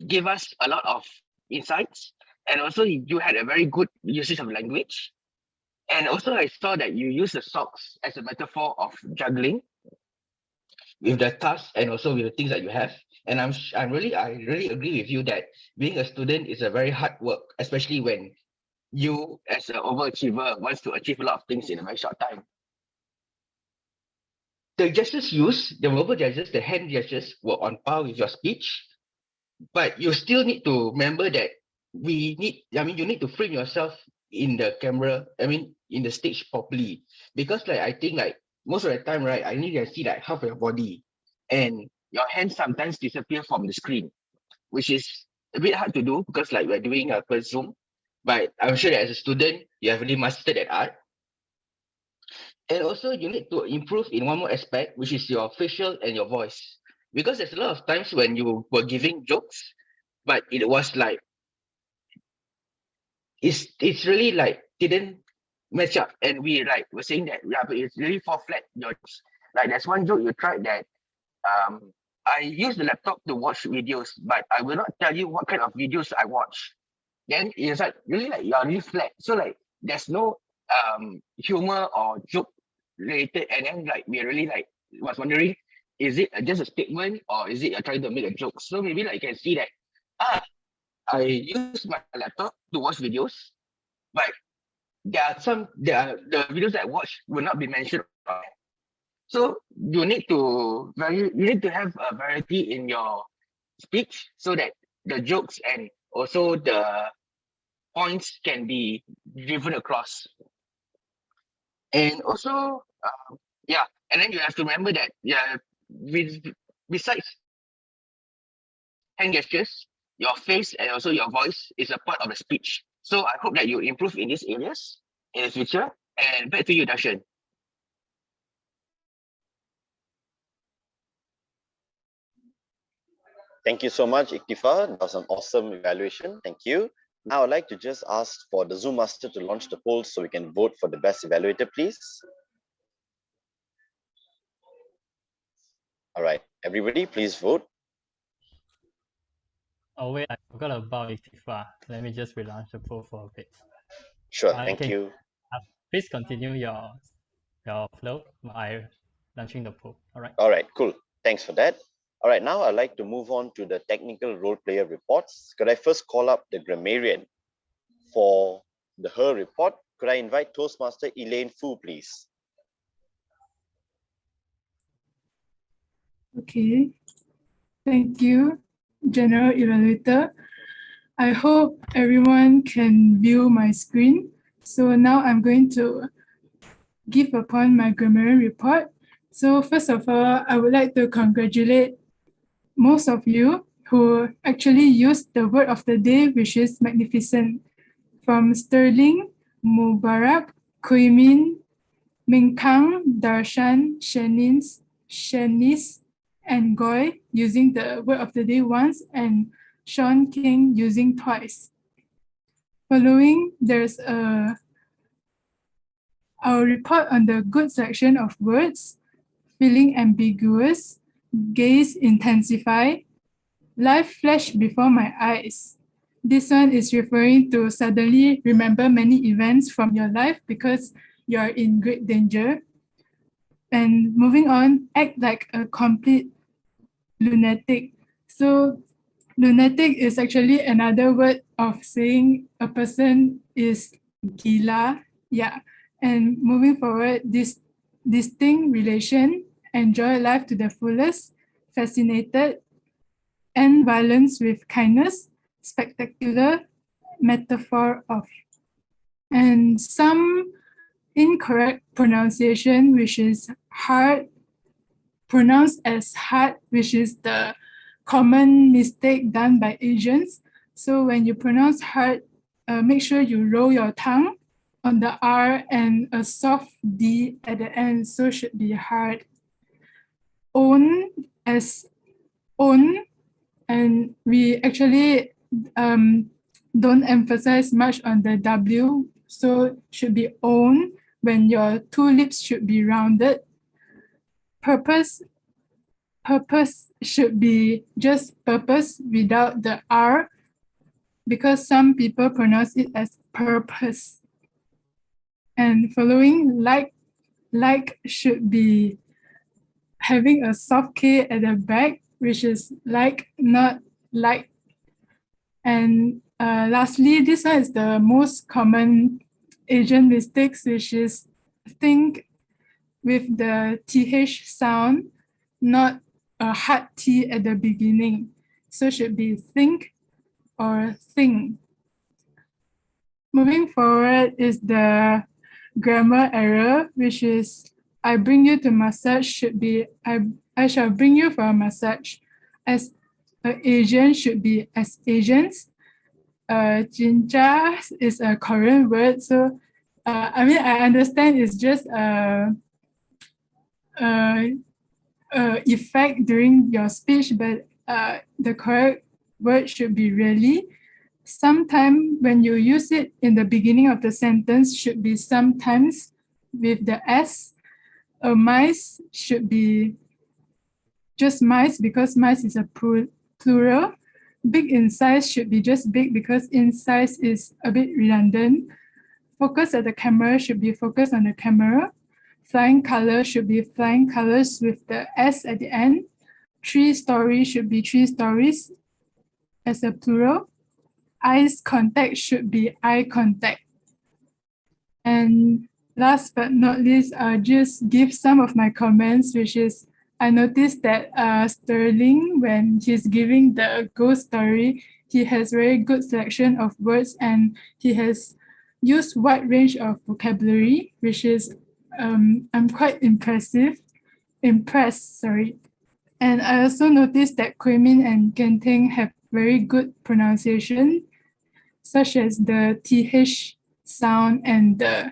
give us a lot of insights, and also you had a very good usage of language. And also I saw that you use the socks as a metaphor of juggling with the tasks and also with the things that you have. And I really agree with you that being a student is a very hard work, especially when you as an overachiever wants to achieve a lot of things in a very short time. The gestures used, the verbal gestures, the hand gestures were on par with your speech, but you still need to remember that you need to frame yourself in the camera, in the stage properly. Because like I think like most of the time, right, I need to see like half of your body and your hands sometimes disappear from the screen, which is a bit hard to do because like we're doing a per Zoom, but I'm sure that as a student, you have really mastered that art. And also you need to improve in one more aspect, which is your facial and your voice. Because there's a lot of times when you were giving jokes, but it was like, it's really like didn't match up. And we like were saying that, yeah, but it's really fall flat. Like there's one joke you tried that I use the laptop to watch videos, but I will not tell you what kind of videos I watch. Then it's like really like you're really flat. So like there's no humor or joke related, and then like we really like was wondering, is it just a statement or is it you're trying to make a joke? So maybe like you can see that I use my laptop to watch videos, but the videos that I watch will not be mentioned. So you need to have a variety in your speech so that the jokes and also the points can be driven across. And also, and then you have to remember that, besides hand gestures, your face and also your voice is a part of the speech. So I hope that you improve in these areas in the future. And back to you, Darshan. Thank you so much, 𝐸𝐸. That was an awesome evaluation. Thank you. Now I'd like to just ask for the Zoom master to launch the poll so we can vote for the best evaluator, please. All right, everybody, please vote. Oh wait, I forgot about Istifa. Let me just relaunch the poll for a bit. Sure, thank Okay, you. please continue your flow by launching the poll. All right. All right, cool. Thanks for that. All right, now I'd like to move on to the technical role player reports. Could I first call up the grammarian for her report? Could I invite Toastmaster Elaine Fu, please? Okay, thank you, General Evaluator. I hope everyone can view my screen. So now I'm going to give upon my grammarian report. So first of all, I would like to congratulate most of you who actually used the word of the day, which is magnificent. From Sterling, Mubarak, Kuimin, Minkang, Darshan, Shanice, and Goy using the word of the day once, and Sean King using twice. Following, there's our report on the good selection of words, feeling ambiguous, gaze intensify, life flashed before my eyes. This one is referring to suddenly remember many events from your life because you're in great danger. And moving on, act like a complete lunatic. So lunatic is actually another word of saying a person is gila. Yeah. And moving forward, this distinct relation, enjoy life to the fullest, fascinated, end violence with kindness, spectacular, metaphor of. And some incorrect pronunciation, which is hard, pronounced as hard, which is the common mistake done by Asians. So when you pronounce hard, make sure you roll your tongue on the R and a soft D at the end, so should be hard. Own as own, and we actually don't emphasize much on the W, so should be own when your two lips should be rounded. Purpose should be just purpose without the R, because some people pronounce it as purpose. And following, like should be having a soft K at the back, which is like, not like. And lastly, this one is the most common Asian mistakes, which is think with the TH sound, not a hard T at the beginning. So should be think or thing. Moving forward is the grammar error, which is I bring you to massage should be I shall bring you for a massage. As Asian should be as Asians. Jinja is a Korean word, so I mean I understand it's just effect during your speech, but the correct word should be really. Sometime when you use it in the beginning of the sentence should be sometimes with the S. A mice should be just mice because mice is a plural. Big in size should be just big because in size is a bit redundant. Focus at the camera should be focus on the camera. Flying color should be flying colors with the S at the end. 3 stories should be 3 stories as a plural. Eyes contact should be eye contact. And last but not least, I'll just give some of my comments, which is I noticed that Sterling, when he's giving the ghost story, he has very good selection of words and he has used wide range of vocabulary, which is I'm quite impressed. And I also noticed that Kuimin and Genting have very good pronunciation, such as the TH sound and the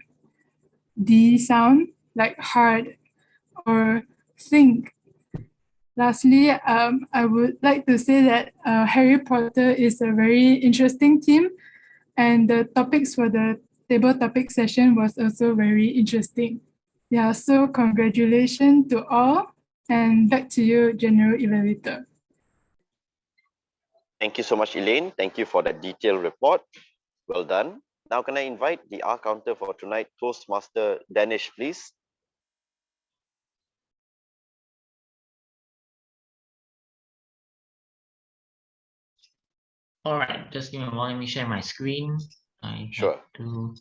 D sound, like hard or think. Lastly, I would like to say that Harry Potter is a very interesting theme. And the topics for the table topic session was also very interesting. Yeah, so congratulations to all, and back to you, General Evaluator. Thank you so much, Elaine. Thank you for that detailed report. Well done. Now, can I invite the R counter for tonight, Toastmaster Danish, please? All right, just give me a moment. Let me share my screen. I have to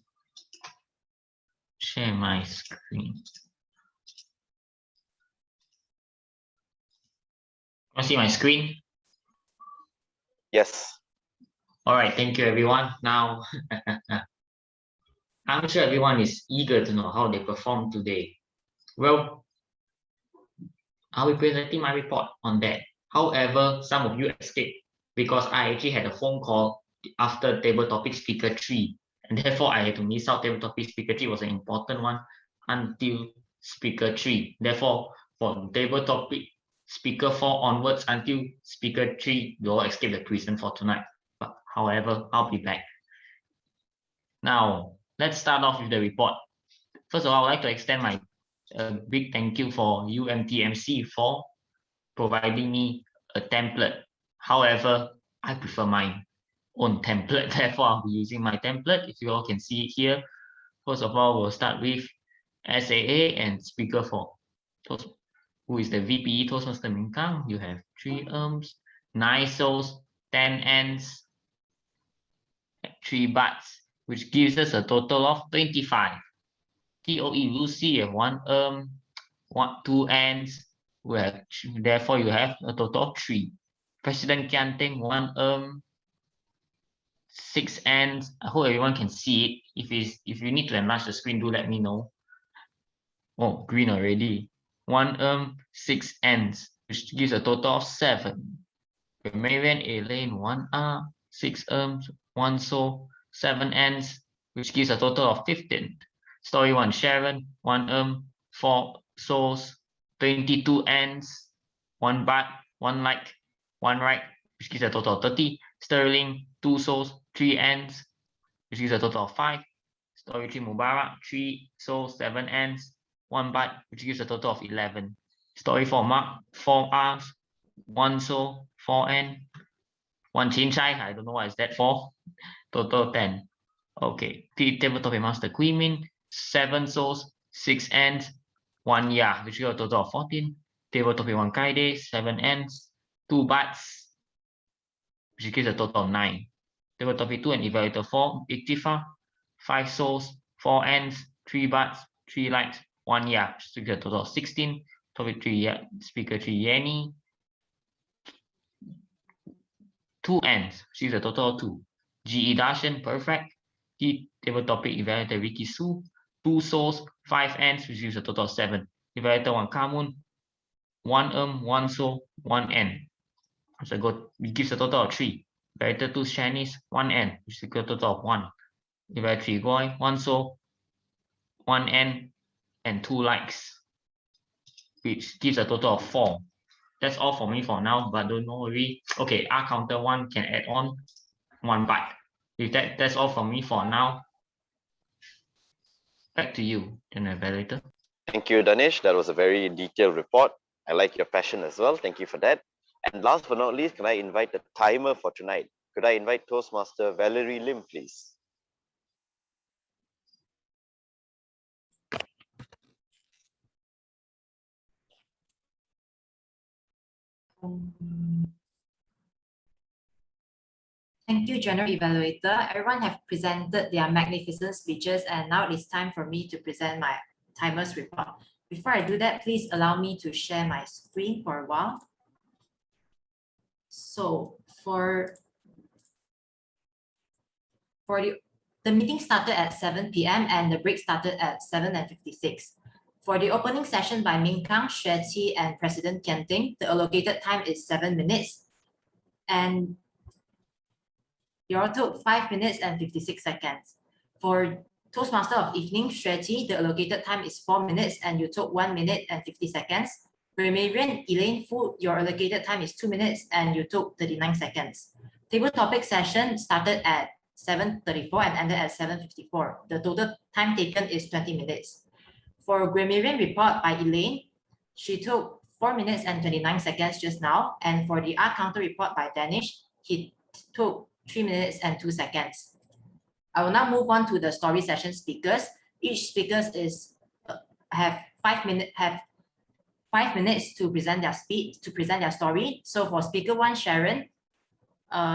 share my screen. I see my screen. Yes. All right, thank you, everyone. Now, I'm sure everyone is eager to know how they performed today. Well, I'll be presenting my report on that. However, some of you escaped because I actually had a phone call after table topic speaker 3, and therefore I had to miss out. Table topic speaker 3 was an important one until speaker 3. Therefore, for table topic speaker 4 onwards until speaker 3, you all escape the prison for tonight. But however, I'll be back. Now, let's start off with the report. First of all, I'd like to extend my big thank you for UMTMC for providing me a template. However, I prefer my own template. Therefore, I'll be using my template. If you all can see it here. First of all, we'll start with SAA and speaker 4. Who is the VPE Toastmaster Minkang? You have 3 ums, 9 so's, 10 ends, 3 buts, which gives us a total of 25. TOE Lucy, you have 1 2 ends. Therefore, you have a total of 3. President Kianting, 1 6 ends. I hope everyone can see it. If you need to enlarge the screen, do let me know. Oh, green already. 1 6 ends, which gives a total of 7. Grammarian Elaine, 1 6 1 so, 7 ends, which gives a total of 15. Story 1 Sharon, 1 4 so's, 22 ends, 1 but, 1 like, 1 right, which gives a total of 30. Sterling, 2 so's, 3 ends, which gives a total of 5. Story 3 Mubarak, 3 so's, 7 ends, 1 but, which gives a total of 11. Story 4 Mark, 4 R's, 1 so, 4 N, 1 Chin Chai, I don't know what is that for. Total 10. Okay, table topic master Queen, 7 so's, 6 ends, 1 ya, which gives a total of 14. Table topic 1 Kaide, 7 ends, 2 buts, which gives a total of 9. Table topic 2 and evaluator 4, Iktifa, 5 so's, 4 ends, 3 buts, 3 likes, 1 ya, which gives a total of 16. Topic 3 speaker 3 Yenny, 2 ends, which gives a total of 2. GE Darshan, perfect. Table topic evaluator Ricky Su, 2 so's, 5 ends, which gives a total of 7. Evaluator 1 Kamun, 1 1 so, 1 end. So it gives a total of 3. Evaluator 2 Shanice, 1 end, which gives a total of 1. Evaluator 3 Goy, 1 so, 1 end, and 2 likes, which gives a total of 4. That's all for me for now, but don't worry. Okay, R counter 1 can add on 1 byte. If that's all for me for now. Back to you, General Evaluator. Thank you, Danish. That was a very detailed report. I like your passion as well. Thank you for that. And last but not least, can I invite the timer for tonight? Could I invite Toastmaster Valerie Lim, please? Thank you, General Evaluator. Everyone have presented their magnificent speeches, and now it's time for me to present my timer's report. Before I do that, please allow me to share my screen for a while. So for the meeting started at 7 p.m. and the break started at 7:56. For the opening session by Minkang, 𝐿𝐸, and President Kianting, the allocated time is 7 minutes. And you all took 5 minutes and 56 seconds. For Toastmaster of Evening, 𝐿𝐸, the allocated time is 4 minutes and you took 1 minute and 50 seconds. Grammarian Elaine Fu, your allocated time is 2 minutes and you took 39 seconds. Table topic session started at 7:34 and ended at 7:54. The total time taken is 20 minutes. For Grammarian Report by Elaine, she took 4 minutes and 29 seconds just now. And for the 𝐸 report by Danish, he took 3 minutes and 2 seconds. I will now move on to the story session speakers. Each speaker have 5 minutes to present their speech, to present their story. So for speaker 1, Sharon,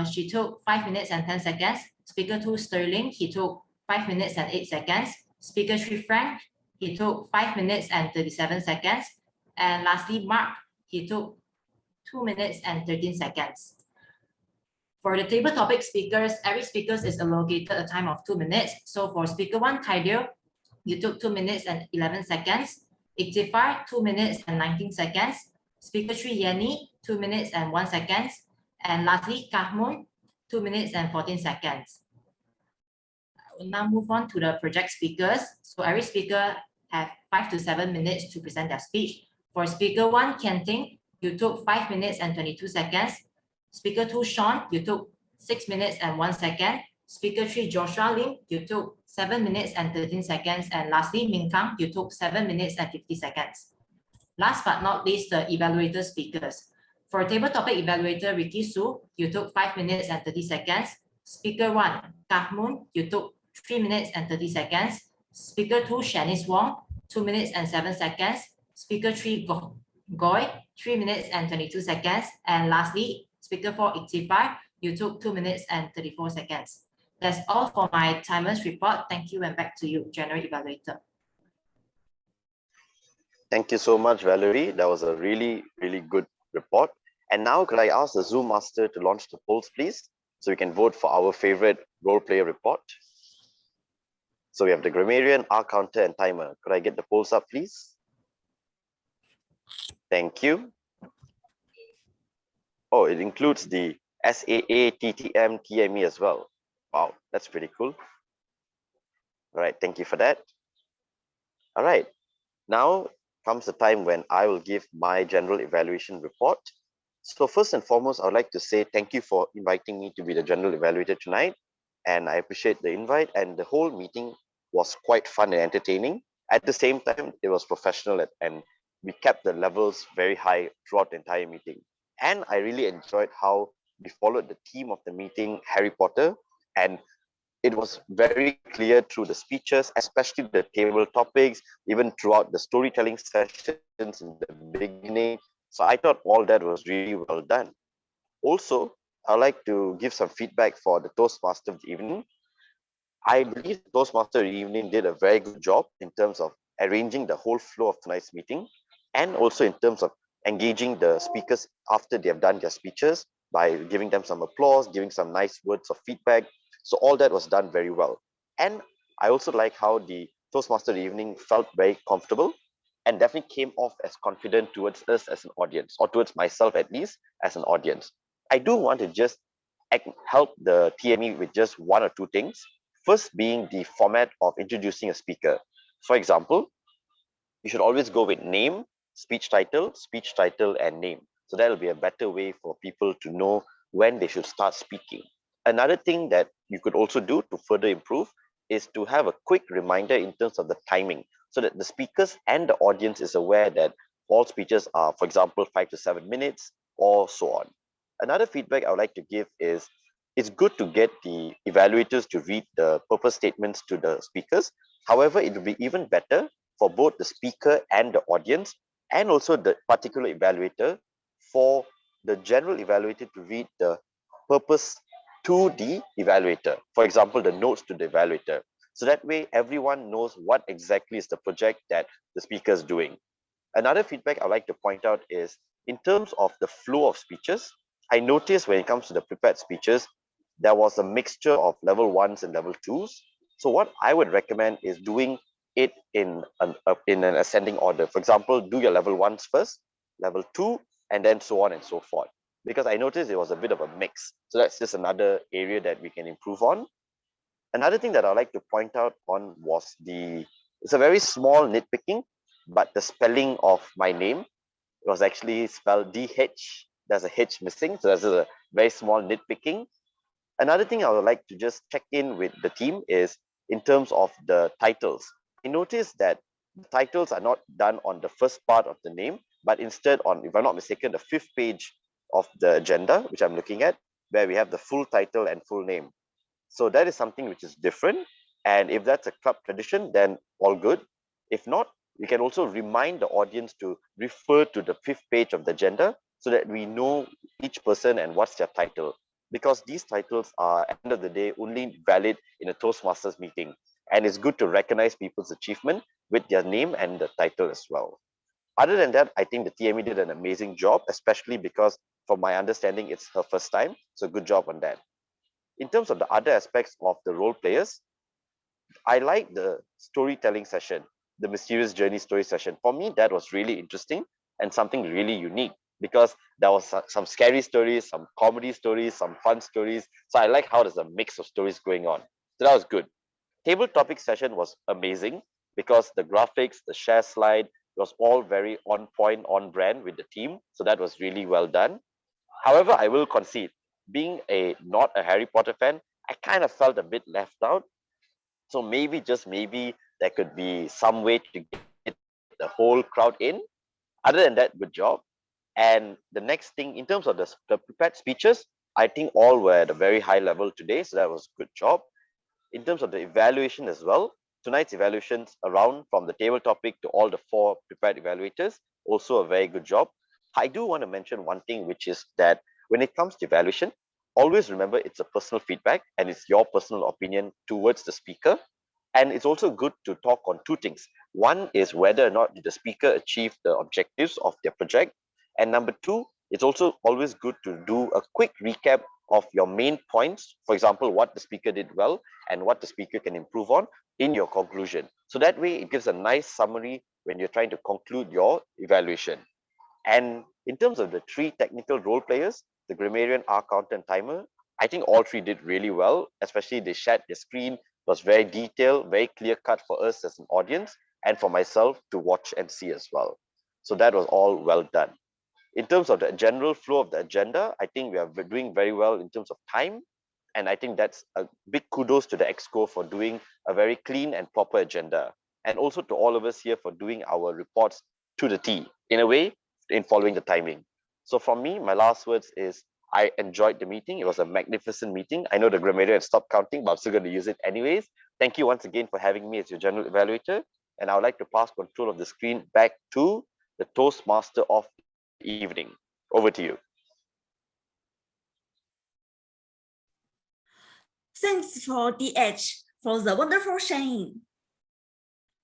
she took 5 minutes and 10 seconds. Speaker 2, Sterling, he took 5 minutes and 8 seconds. Speaker 3, Frank, he took 5 minutes and 37 seconds. And lastly, Mark, he took 2 minutes and 13 seconds. For the table topic speakers, every speaker is allocated a time of 2 minutes. So for speaker 1, 𝐂𝐤𝐿, you took 2 minutes and 11 seconds. 𝐷𝐸𝐹, 2 minutes and 19 seconds. Speaker 3, Yanni, 2 minutes and 1 second. And lastly, 𝐵𝐸𝐿, 2 minutes and 14 seconds. I will now move on to the project speakers. So every speaker have 5 to 7 minutes to present their speech. For speaker 1, Kian Ting, you took 5 minutes and 22 seconds. Speaker 2, Sean, you took 6 minutes and 1 second. Speaker 3, Joshua Lim, you took 7 minutes and 13 seconds. And lastly, Min Kang, you took 7 minutes and 50 seconds. Last but not least, the evaluator speakers. For table topic evaluator, Ricky Su, you took 5 minutes and 30 seconds. Speaker 1, 𝐸𝐿, you took 3 minutes and 30 seconds. Speaker 2, Shanice Wong, 2 minutes and 7 seconds. Speaker 3, Goy, 3 minutes and 22 seconds. And lastly, Speaker 4, 𝐸𝐸𝐹, you took 2 minutes and 34 seconds. That's all for my timers report. Thank you, and back to you, General Evaluator. Thank you so much, Valerie. That was a really, really good report. And now could I ask the Zoom master to launch the polls, please? So we can vote for our favorite role player report. So we have the grammarian, 𝐸, and timer. Could I get the polls up, please? Thank you. Oh, it includes the SAA, TTM, TME as well. Wow, that's pretty cool. All right, thank you for that. All right, now comes the time when I will give my general evaluation report. So first and foremost, I would like to say thank you for inviting me to be the general evaluator tonight. And I appreciate the invite, and the whole meeting was quite fun and entertaining. At the same time, it was professional and we kept the levels very high throughout the entire meeting. And I really enjoyed how we followed the theme of the meeting, Harry Potter, and it was very clear through the speeches, especially the table topics, even throughout the storytelling sessions in the beginning. So I thought all that was really well done. Also, I'd like to give some feedback for the Toastmaster of the evening. I believe the Toastmaster of the evening did a very good job in terms of arranging the whole flow of tonight's meeting, and also in terms of engaging the speakers after they have done their speeches by giving them some applause, giving some nice words of feedback. So all that was done very well. And I also like how the Toastmaster of the evening felt very comfortable and definitely came off as confident towards us as an audience, or towards myself at least as an audience. I do want to just help the TME with just 1 or 2 things. First being the format of introducing a speaker. For example, you should always go with name, speech title, and name. So that'll be a better way for people to know when they should start speaking. Another thing that you could also do to further improve is to have a quick reminder in terms of the timing, so that the speakers and the audience is aware that all speeches are, for example, 5 to 7 minutes or so on. Another feedback I would like to give is it's good to get the evaluators to read the purpose statements to the speakers. However, it would be even better for both the speaker and the audience, and also the particular evaluator, for the general evaluator to read the purpose to the evaluator. For example, the notes to the evaluator. So that way, everyone knows what exactly is the project that the speaker is doing. Another feedback I'd like to point out is, in terms of the flow of speeches, I noticed when it comes to the prepared speeches, there was a mixture of level 1s and level 2s. So what I would recommend is doing it in an ascending order. For example, do your level 1s first, level 2, and then so on and so forth. Because I noticed it was a bit of a mix. So that's just another area that we can improve on. Another thing that I'd like to point out on was it's a very small nitpicking, but the spelling of my name was actually spelled DH. There's a H missing, so that's a very small nitpicking. Another thing I would like to just check in with the team is in terms of the titles. I noticed that the titles are not done on the first part of the name, but instead on, if I'm not mistaken, the 5th page of the agenda, which I'm looking at, where we have the full title and full name. So that is something which is different. And if that's a club tradition, then all good. If not, we can also remind the audience to refer to the 5th page of the agenda so that we know each person and what's their title. Because these titles are, at the end of the day, only valid in a Toastmasters meeting. And it's good to recognize people's achievement with their name and the title as well. Other than that, I think the TME did an amazing job, especially because from my understanding, it's her first time. So good job on that. In terms of the other aspects of the role players, I like the storytelling session, the mysterious journey story session. For me, that was really interesting and something really unique because there was some scary stories, some comedy stories, some fun stories. So I like how there's a mix of stories going on. So that was good. Table topic session was amazing because the graphics, the share slide, was all very on point, on brand with the team. So that was really well done. However, I will concede, being not a Harry Potter fan, I kind of felt a bit left out. So maybe, just maybe, there could be some way to get the whole crowd in. Other than that, good job. And the next thing, in terms of the prepared speeches, I think all were at a very high level today. So that was a good job. In terms of the evaluation as well, tonight's evaluations around from the table topic to all the 4 prepared evaluators, also a very good job. I do want to mention one thing, which is that when it comes to evaluation, always remember it's a personal feedback and it's your personal opinion towards the speaker. And it's also good to talk on 2 things. One is whether or not did the speaker achieve the objectives of their project. And number 2, it's also always good to do a quick recap of your main points. For example, what the speaker did well and what the speaker can improve on in your conclusion. So that way it gives a nice summary when you're trying to conclude your evaluation. And in terms of the 3 technical role players, the grammarian, 𝐸 and timer, I think all 3 did really well, especially they shared their screen. It was very detailed, very clear cut for us as an audience and for myself to watch and see as well. So that was all well done. In terms of the general flow of the agenda, I think we are doing very well in terms of time. And I think that's a big kudos to the EXCO for doing a very clean and proper agenda. And also to all of us here for doing our reports to the T, in a way, in following the timing. So from me, my last words is, I enjoyed the meeting. It was a magnificent meeting. I know the grammarian stopped counting, but I'm still going to use it anyways. Thank you once again for having me as your general evaluator. And I would like to pass control of the screen back to the Toastmaster of the evening. Over to you. Thanks for DH for the wonderful sharing.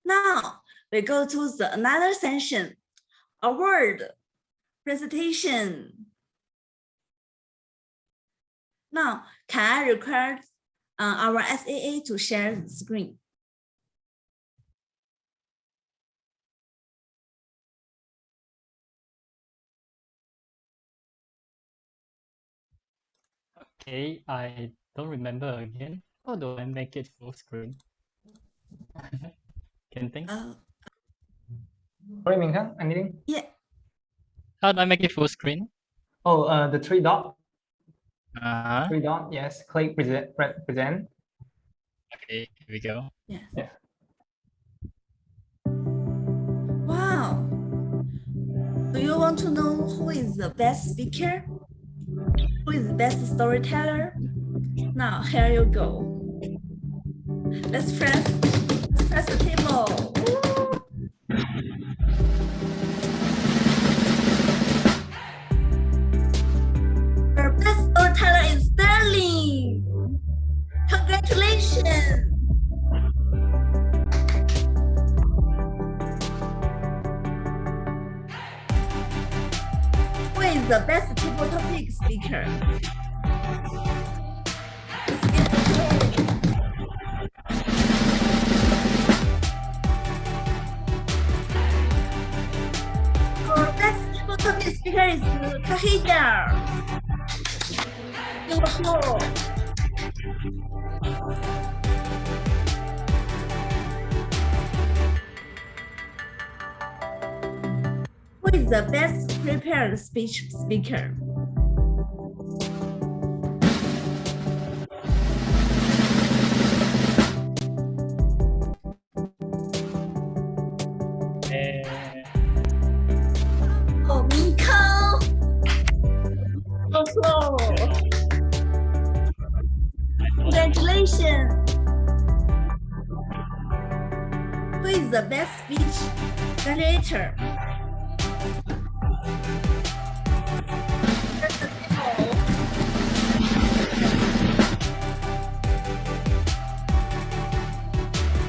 Now we go to the another session, award presentation. Now, can I request our SAA to share the screen? Okay, I don't remember again. How do I make it full screen? Can think? Sorry, Mingkang, anything? Yeah. How do I make it full screen? Oh, the 3 dot. 3 dot, yes. Click present. Okay, here we go. Yeah. Wow. Do you want to know who is the best speaker? Who is the best storyteller? Now, here you go. Let's press the table. Our best storyteller is Sterling. Congratulations. Who is the best table topic speaker? Our best table topic speaker is 𝐂𝐻𝐿. Beautiful. Who is the best prepared speech speaker? Congratulations! Who is the best speech evaluator?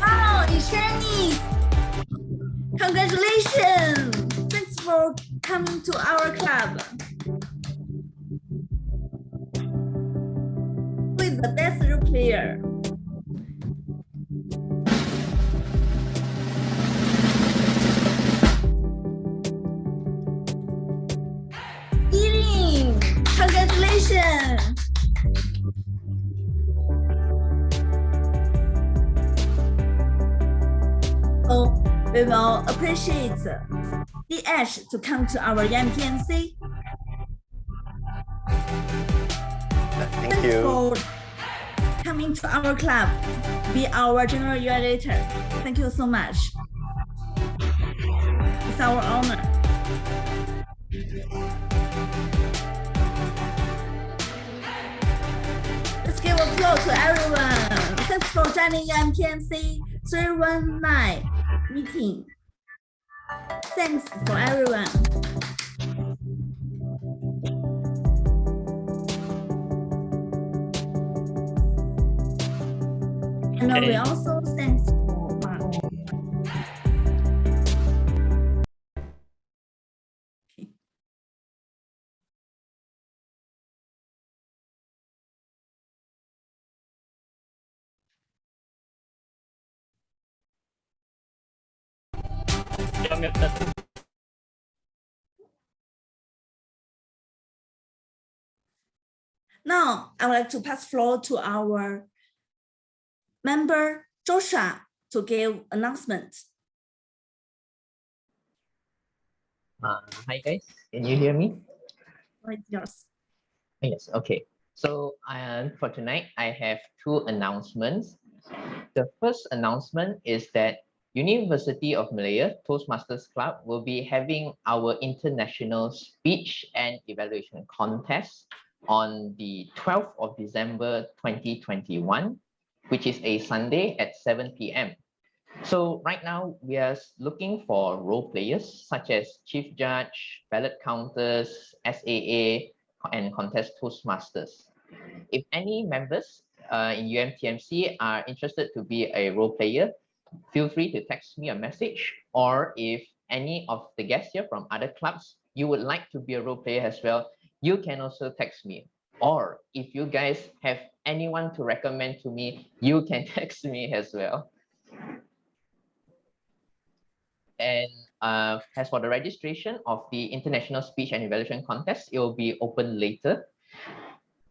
Oh, 𝐿𝐸𝐵𝐻! Congratulations! Thanks for coming to our club. Who is the best role player? 𝐸𝐸𝐵! Congratulations! So we will appreciate 𝐑𝐞𝐿 to come to our UMTMC. Thank you. For coming to our club, be our general evaluator. Thank you so much. It's our honor. Let's give applause to everyone. Thanks for joining UMTMC 319 meeting. Thanks for everyone. And we also thanks for Mark. Now, I would like to pass floor to our member Joshua to give announcement. Hi guys, can you hear me? It's yours. Yes, okay. So for tonight, I have two announcements. The first announcement is that University of Malaya Toastmasters Club will be having our international speech and evaluation contest on the 12th of December 2021, which is a Sunday at 7 p.m. So right now we are looking for role players such as chief judge, ballot counters, SAA, and contest Toastmasters. If any members in UMTMC are interested to be a role player, feel free to text me a message, or if any of the guests here from other clubs, you would like to be a role player as well, you can also text me. Or if you guys have anyone to recommend to me, you can text me as well. And as for the registration of the International Speech and Evaluation Contest, it will be open later.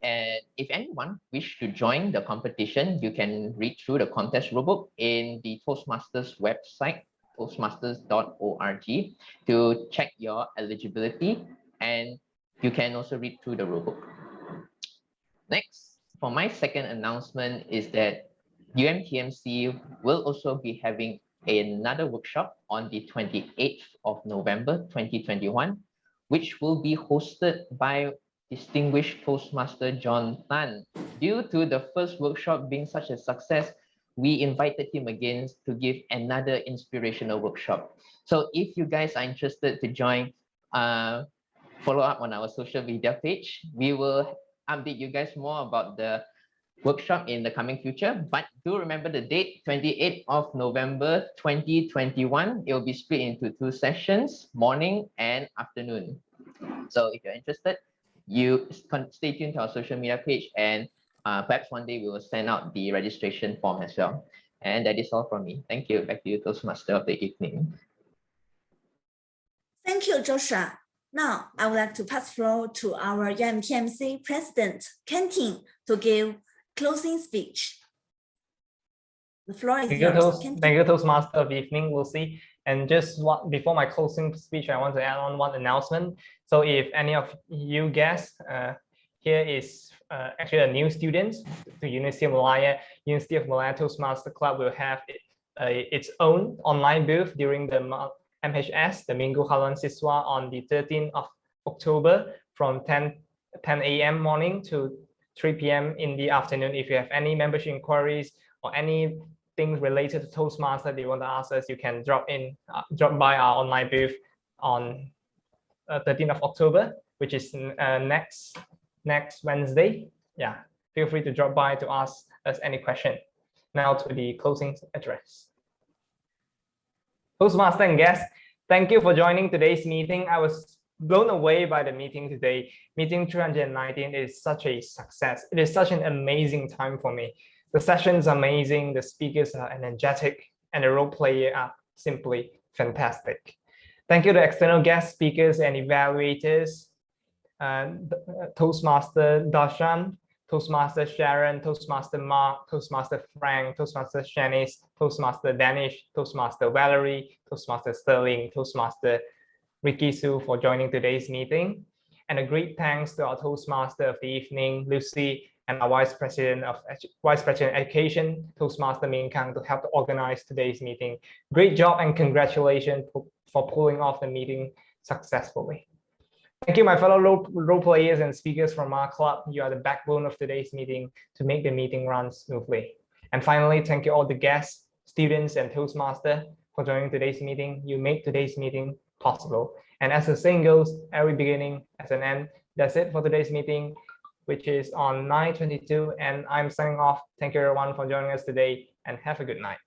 And if anyone wish to join the competition, you can read through the contest rulebook in the Toastmasters website, toastmasters.org, to check your eligibility, and you can also read through the rulebook. Next, for my second announcement is that UMTMC will also be having another workshop on the 28th of November 2021, which will be hosted by distinguished Toastmaster John Tan. Due to the first workshop being such a success, we invited him again to give another inspirational workshop. So if you guys are interested to join, follow up on our social media page. We will update you guys more about the workshop in the coming future, but do remember the date, 28th of November 2021. It will be split into two sessions, morning and afternoon. So if you're interested, you stay tuned to our social media page, and perhaps one day we will send out the registration form as well. And that is all from me. Thank you. Back to you, Toastmaster of the evening. Thank you, Joshua. Now, I would like to pass floor to our UMTMC President, Kenting, to give closing speech. The floor is yours. Thank you, Toastmaster of the evening, Lucy. And just before my closing speech, I want to add on one announcement. So if any of you guests here is actually a new student to University of Malaya, University of Malaya Toastmaster Club will have its own online booth during the MHS, the Minggu Haluan Siswa, on the 13th of October from 10 a.m. morning to 3 p.m. in the afternoon. If you have any membership inquiries or anything related to Toastmaster that you want to ask us, you can drop by our online booth on 13th of October, which is next Wednesday. Yeah, feel free to drop by to ask us any question. Now to the closing address. Toastmaster and guests, thank you for joining today's meeting. I was blown away by the meeting today. Meeting 319 is such a success. It is such an amazing time for me. The session's amazing, the speakers are energetic, and the role player are simply fantastic. Thank you to external guest speakers and evaluators, Toastmaster Darshan, Toastmaster Sharon, Toastmaster Mark, Toastmaster Frank, Toastmaster Shanice, Toastmaster Danish, Toastmaster Valerie, Toastmaster Sterling, Toastmaster Ricky Sue for joining today's meeting. And a great thanks to our Toastmaster of the evening, Lucy, and our Vice President Education, Toastmaster Min Kang, to help to organize today's meeting. Great job and congratulations for pulling off the meeting successfully. Thank you, my fellow role players and speakers from our club. You are the backbone of today's meeting to make the meeting run smoothly. And finally, thank you all the guests, students, and Toastmaster for joining today's meeting. You make today's meeting possible. And as the saying goes, every beginning has an end. That's it for today's meeting, which is on 9/22, and I'm signing off. Thank you everyone for joining us today, and have a good night.